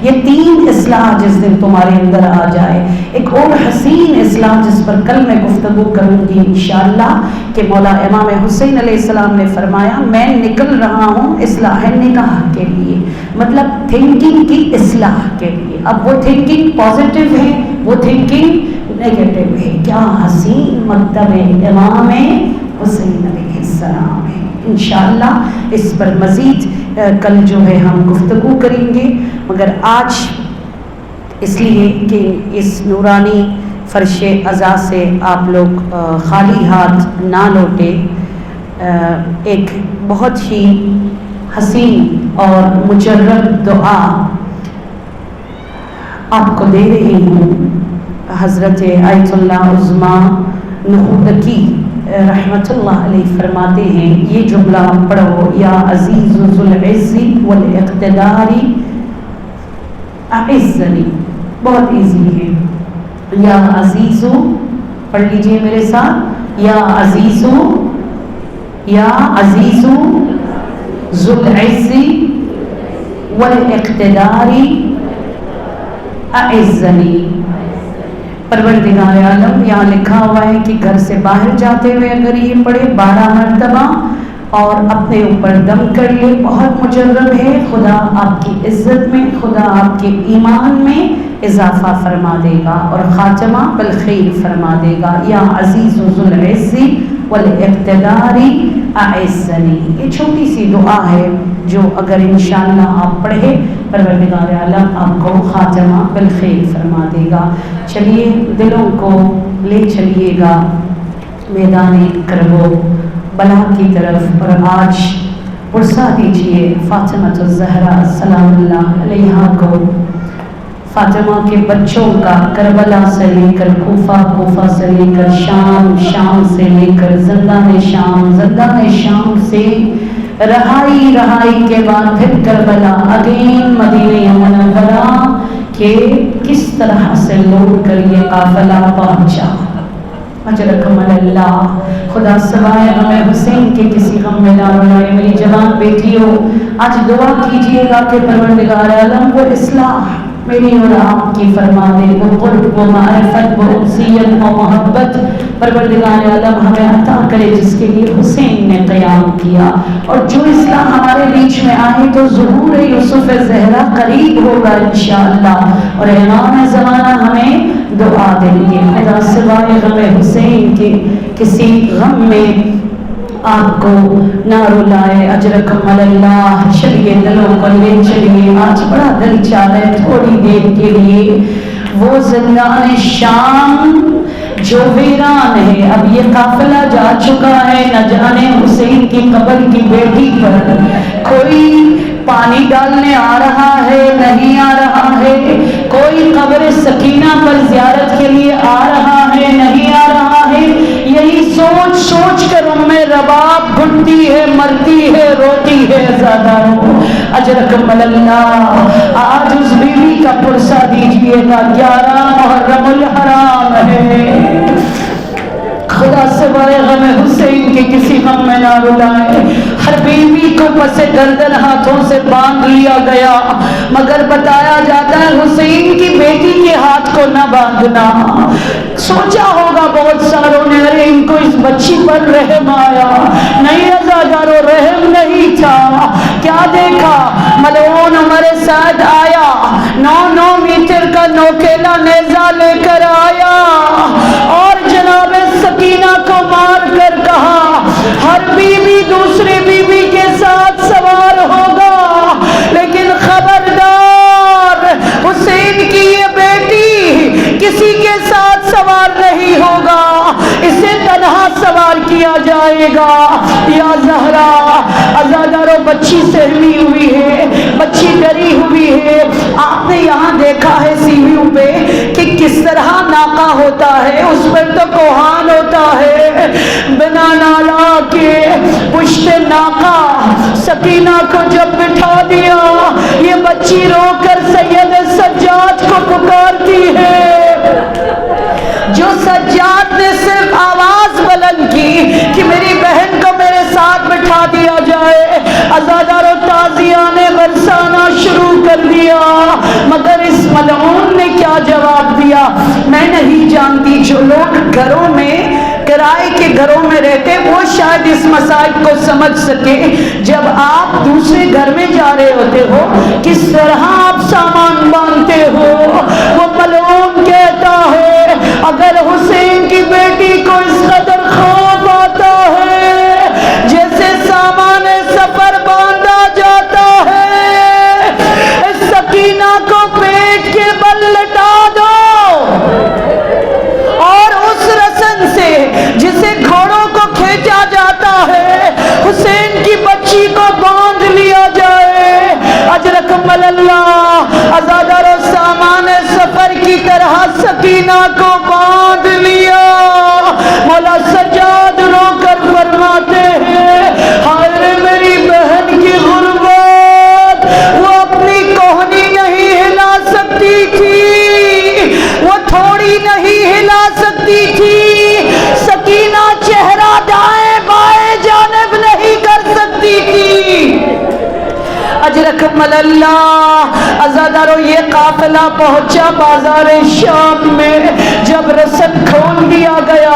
Speaker 1: یہ تین اصلاح جس دن تمہارے اندر آ جائے، ایک اور حسین اصلاح جس پر کل میں گفتگو کروں گی انشاءاللہ، کہ مولا امام حسین علیہ السلام نے فرمایا میں نکل رہا ہوں اصلاح نکاح کے لیے، مطلب تھنکنگ کی اصلاح کے لیے. اب وہ تھنکنگ پازیٹیو ہے، وہ تھنکنگ نیگیٹو ہے. کیا حسین مکتب امام حسین علیہ السلام ہے. انشاءاللہ اس پر مزید کل جو ہے ہم گفتگو کریں گے، مگر آج اس لیے کہ اس نورانی فرش عزا سے آپ لوگ خالی ہاتھ نہ لوٹے، ایک بہت ہی حسین اور مجرب دعا آپ کو دے رہی ہوں. حضرت آیت اللہ عظمیٰ نخودکی رحمت اللہ علیہ فرماتے ہیں یہ جملہ پڑھو، یا عزیز ذو العز والاقتدار اعزنی. بہت ایزی ہے. یا عزیزو، پڑھ لیجئے میرے ساتھ، یا عزیزو، یا عزیزو ذو العز والاقتدار اعزنی. پروردگار عالم، یہاں لکھا ہوا ہے کہ گھر سے باہر جاتے ہوئے اگر یہ پڑھے 12 مرتبہ اور اپنے اوپر دم کر لے، بہت مجرب ہے. خدا آپ کی عزت میں، خدا آپ کے ایمان میں اضافہ فرما دے گا اور خاتمہ بالخیر فرما دے گا. یا عزیز ذو العز والاقتدار اعزنی. یہ چھوٹی سی دعا ہے جو اگر انشاءاللہ آپ پڑھے پروردگار عالم آپ کو خاتمہ بالخیر فرما دے گا. چلیے دلوں کو لے چلیے گا میدان کرب و بلا کی طرف، اور آج پرسا دیجئے فاطمہ الزہرا سلام اللہ علیہا کو. فاطمہ کے بچوں کا کربلا سے لے کر کوفہ، کوفہ سے لے کر شام، شام سے لے کر زندان شام، زندان شام سے رہائی کے بعد پھر کربلا، اگین مدینہ منورہ کہ کس طرح سے لوٹ کر یہ قافلہ پہنچا. اجرکم اللہ. خدا سوائے غم حسین کے کسی غم میں نہ رلائے. میری جوان بیٹیوں آج دعا کیجئے گا کہ پروردگار عالم وہ اصلاح میری اور آپ کی فرما دے، وہ قرب و معرفت و انسیت و محبت پروردگار عالم ہمیں عطا کرے جس کے لیے حسین نے قیام کیا. اور جو اصلاح ہمارے بیچ میں آئے تو ظہور یوسف زہرا قریب ہوگا انشاءاللہ، اور امام زمانہ ہمیں دعا دیں گے. خدا سوائے غم حسین کے کسی غم میں آپ کو نہ رلائے. اجرکم اللہ. چلیے دلوں کو لے چلیے. آج بڑا دل چاہ ہے تھوڑی دیر کے لیے وہ زندان شام جو ویران ہے، اب یہ قافلہ جا چکا ہے، نہ جانے حسین کی قبر کی بیٹی پر کوئی پانی ڈالنے آ رہا ہے نہیں آ رہا ہے، کوئی قبر سکینہ پر زیارت کے لیے آ رہا ہے نہیں آ رہا ہے. یہی سوچ سوچ کر رباب گھٹتی ہے، مرتی ہے، روتی ہے زاداروں. اجرکم اللہ. آج اس بیوی کا پرسا دیجئے گا 11 محرم الحرام ہے. خدا سوائے غم حسین کے کسی غم میں نہ رلائے. ہر بیوی کو پس گردن ہاتھوں سے باندھ لیا گیا، مگر بتایا جاتا ہے حسین کی بیٹی کے ہاتھ کو نہ باندھنا. سوچا ہوگا بہت ساروں نے ارے ان کو اس بچی پر رحم آیا. نہیں عزادارو، رحم نہیں تھا. کیا دیکھا؟ ملعون عمر سعد آیا، 9 میٹر کا نوکیلا نیزہ لے کر آیا اور جناب سکینہ کو مار کر کہا ہر بیوی دوسری بیوی کے ساتھ سوار ہوگا، لیکن آئے گا یا زہرا۔ عزادارو بچی سہمی ہوئی ہے، بچی ڈری ہوئی ہے۔ آپ نے یہاں دیکھا ہے سیڑھیوں پہ کہ کس طرح ناقہ ہوتا ہے، اس پر تو کوہان ہوتا ہے، بنا نالا کے پشت ناقہ سکینہ کو جب بٹھا دیا، یہ بچی رو کر سید سجاد کو پکارتی ہے۔ جو سجاد نے صرف آواز بلند کی کہ میری بہن کو میرے ساتھ بٹھا دیا جائے، عزادارو تازیہ نے برسانا شروع کر دیا، مگر اس ملعون نے کیا جواب دیا میں نہیں جانتی۔ جو لوگ گھروں میں کرائے کے گھروں میں رہتے وہ شاید اس مسائل کو سمجھ سکے۔ جب آپ دوسرے گھر میں جا رہے ہوتے ہو کس طرح آپ سامان باندھتے ہو، وہ ملعون کہتا ہے اگر حسین کی بیٹی کو اس قدر خوف آتا ہے جیسے سامان سفر باندھا جاتا ہے، اس سکینہ کو پیٹ کے بل لٹا دو اور اس رسن سے جسے گھوڑوں کو کھینچا جاتا ہے حسین کی بچی کو باندھ لیا جائے۔ اجرکم اللہ، عزادارو سامان سفر کی طرح سکینہ کو باندھ لیا۔ مولا سجاد رو کر فرماتے ہیں ہائے میری بہن کی غربت، وہ اپنی کوہنی نہیں ہلا سکتی تھی، وہ تھوڑی نہیں ہلا سکتی تھی، سکینہ چہرہ دائیں بائیں جانب نہیں کر سکتی تھی۔ اجرکم اللہ، عزادارو یہ قافلہ پہنچا بازار شام میں، جب رسن کھول دیا گیا،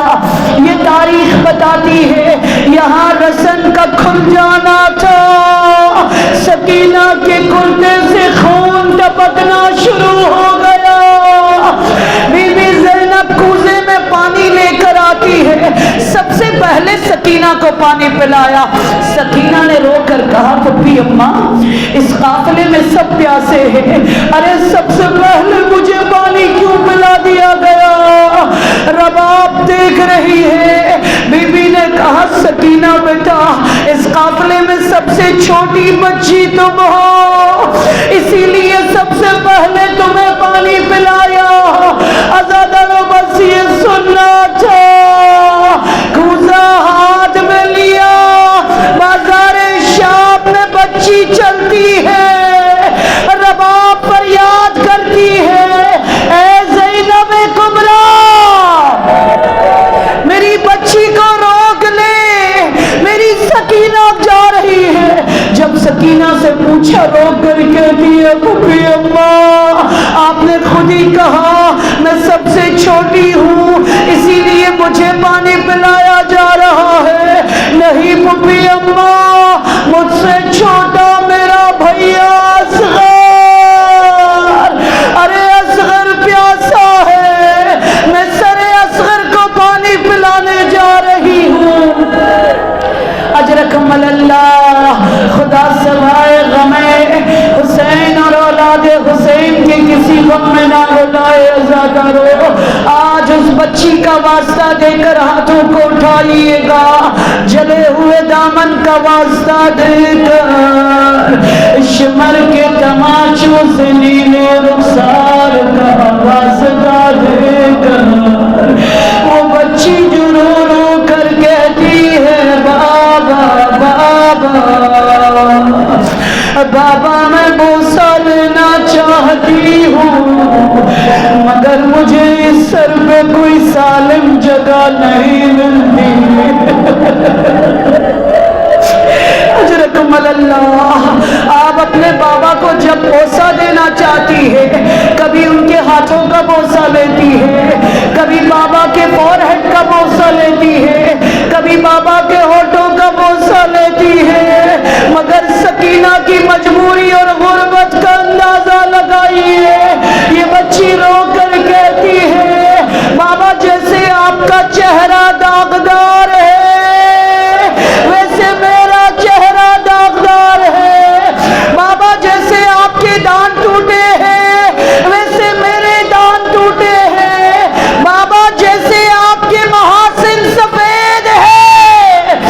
Speaker 1: یہ تاریخ بتاتی ہے یہاں رسن کا کھل جانا تھا، سکینہ کے کرتے سے خون ٹپکنا شروع ہو گیا۔ بی بی زینب کوزے میں پانی لے کر آتی ہے، سب سے پہلے سکینہ کو پانی پلایا۔ سکینہ نے رو کر کہا پھپھی اماں اس قافلے میں سب پیاسے ہیں، ارے سب سے پہلے مجھے پانی کیوں پلا دیا گیا؟ رباب دیکھ رہی ہے۔ بی بی نے کہا سکینہ بیٹا اس قافلے میں سب سے چھوٹی بچی تم ہو، اسی لیے سب سے پہلے تمہیں پانی پلایا۔ عزادارو بس یہ سننا تھا، کوزہ ہاتھ میں لیا، بازار شام میں بچی چلتی ہے، رباب فریاد کرتی ہے اے زینب کبریٰ میری بچی کو روک لے، میری سکینہ جا رہی ہے۔ جب سکینہ سے پوچھا روک کر کہتی ہے پھپھی اماں آپ نے خود ہی کہا میں سب سے چھوٹی ہوں اسی لیے مجھے پانی پلایا جا رہا ہے۔ نہیں پھپھی اماں مجھ سے چھوٹا میرا بھیا اصغر، ارے اصغر پیاسا ہے، میں سر اصغر کو پانی پلانے جا رہی ہوں۔ اجرکم اللہ، خدا سوائے غم حسین اور اولاد حسین کے کسی غم میں نہ رلائے۔ عزادارو آج اس بچی کا واسطہ دے کر ہاتھوں کو اٹھائیے گا، جلے ہوئے دامن کا واسطہ دے کر، شمر کے تماشوں سے نیلے رخسار کا واسطہ دے کر، وہ بچی جو رو رو کر کہتی ہے بابا بابا بابا میں بوسہ لینا چاہتی ہوں مگر مجھے اس سر پہ کوئی سالم جگہ نہیں ملتی۔ اجرکم اللہ، آپ اپنے بابا کو جب بوسہ دینا چاہتی ہے کبھی ان کے ہاتھوں کا بوسہ لیتی ہے، کبھی بابا کے فور ہیڈ کا بوسہ لیتی ہے، کبھی بابا کے ہونٹوں کا بوسہ لیتی ہے، مگر سکینہ کی مجبوری اور غربت کا اندازہ لگائیے۔ یہ بچی رو کر کہتی ہے بابا جیسے آپ کا چہرہ داغدار ہے ویسے میرا چہرہ داغدار ہے، بابا جیسے آپ کے دان ٹوٹے ہیں ویسے میرے دان ٹوٹے ہیں، بابا جیسے آپ کے محاسن سفید ہیں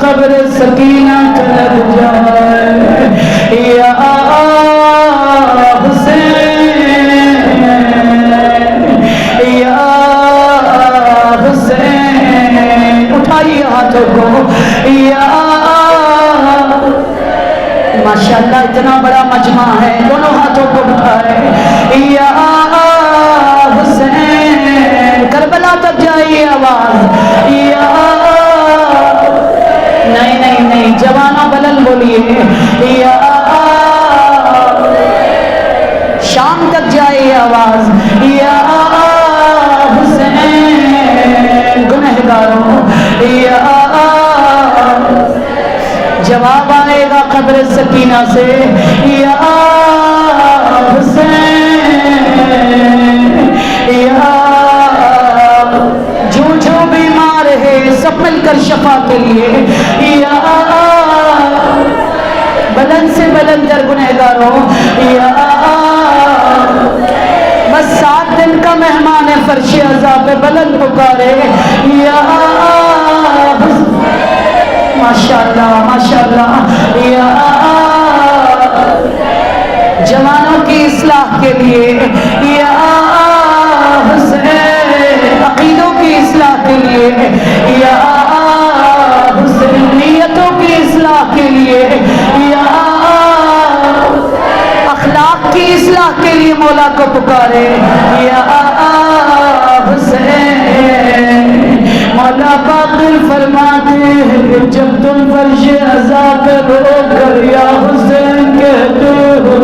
Speaker 1: قبر سکینہ لگ جائے یا حسین یا حسین اٹھائیے ہاتھوں کو یا ماشاءاللہ اتنا بڑا مجمع ہے دونوں ہاتھوں کو اٹھائے یا حسین کربلا تک جائیے آواز یا نہیں جوانوں بلند بولیے یا شام تک جائیے آواز یا حسین گنہگاروں یا جواب آئے گا قبر سکینہ سے یا حسین یا جو بیمار ہے سب مل کر شفا کے لیے یا بلند سے بلند در گنہگاروں یا بس 7 دن کا مہمان ہے فرش عذاب پہ بلند پکارے یا ماشاءاللہ ماشاءاللہ یا جوانوں کی اصلاح کے لیے یا حسین عقیدوں کی اصلاح کے لیے یا حسین نیتوں کی اصلاح کے لیے یا اخلاق کی اصلاح کے لیے مولا کو پکارے یا حسین مولا باقر فرماتے ہیں جب تم فرش عذاب پہ رو کر یا حسین کہتے ہو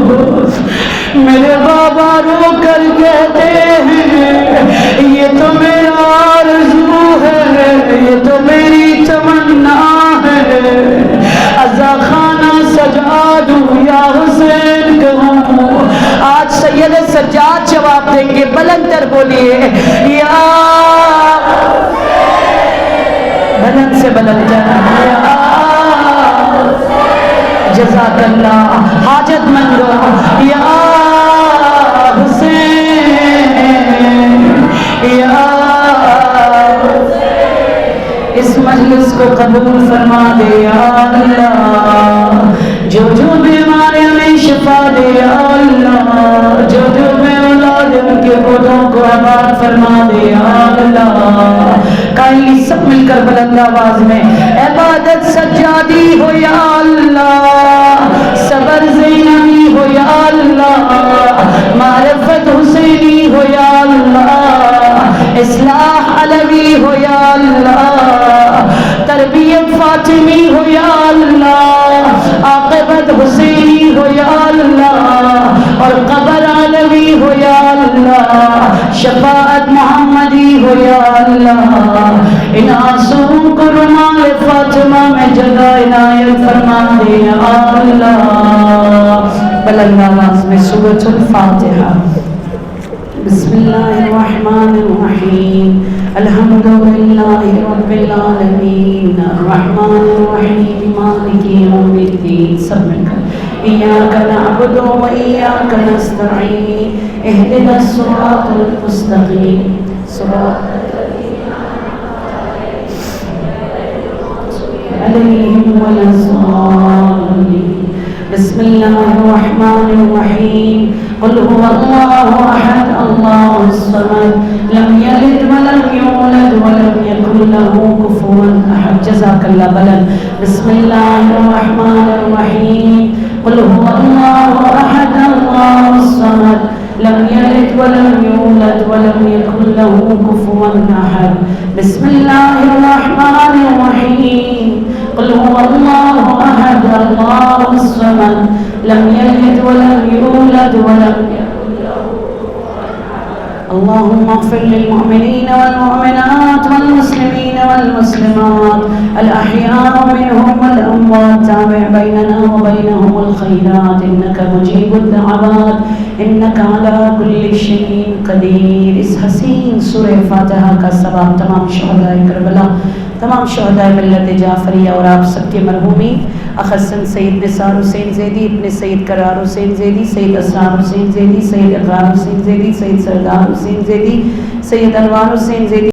Speaker 1: میرے بابا رو کر کہتے ہیں یہ تو میرا آرزو ہے یہ تو میری تمنا ہے عزا خانہ سجا دوں یا حسین کہوں آج سید سجاد جواب دیں گے بلند تر بولیے یا بلند سے بلند جانا جزاک اللہ حاجت مندوں یا حسین یا اس مجلس کو قبول فرما دے یا اللہ جو بیماریوں میں شفا دے یا اللہ جو بے اولاد ان کے عہدوں کو آباد فرما دے یا اللہ کائنڈلی سب مل کر بلند آواز میں عبادت سجادی ہو یا اللہ صبر زینبی ہو یا اللہ معرفت حسینی ہو یا اللہ اصلاح علوی ہو یا اللہ تربیت فاطمی ہو یا اللہ عاقبت حسینی ہو یا اللہ اور قبر علوی ہو یا اللہ شفاعت محمدی ہو یا اللہ ان آنسوؤں کو رومال فاطمہ میں جگہ عنایت فرما دے یا اللہ بلند آواز میں سورۃ الفاتحہ بسم اللہ الرحمن الرحیم الحمد للہ رب العالمین الرحمن الرحیم مالک یوم الدین سب مل کر ایاک نعبد و ایاک نستعین اہدنا الصراط المستقیم صراط علیہم ولا الضالین بسم اللہ الرحمن الرحیم قل هو اللہ احد اللہ الصمد لم یلد ولم یولد ولم یکن له کفوا احد جزاک اللہ بلند بسم اللہ الرحمن الرحیم قل هو اللہ احد اللہ الصمد لم يلد ولم يولد ولم يكن له كفوا احد بسم الله الرحمن الرحيم قل هو الله احد الله الصمد لم يلد ولم يولد ولم يكن له اللهم اغفر للمؤمنين والمؤمنات والمسلمين والمسلمات الأحياء منهم والأموات تابع بيننا وبينهم الخيرات إنك مجيب الدعوات إنك على كل شيء قدير اس حسین سورہ فاتحہ کا ثواب تمام شہداء کربلا تمام شہداء ملت جعفریہ اور آپ سب کے مرحومین اخصاً سید نثار حسین زیدی ابن سید قرار حسین زیدی سید اسرار حسین زیدی سید اقرار حسین زیدی سید سردار حسین زیدی سید انوار حسین زیدی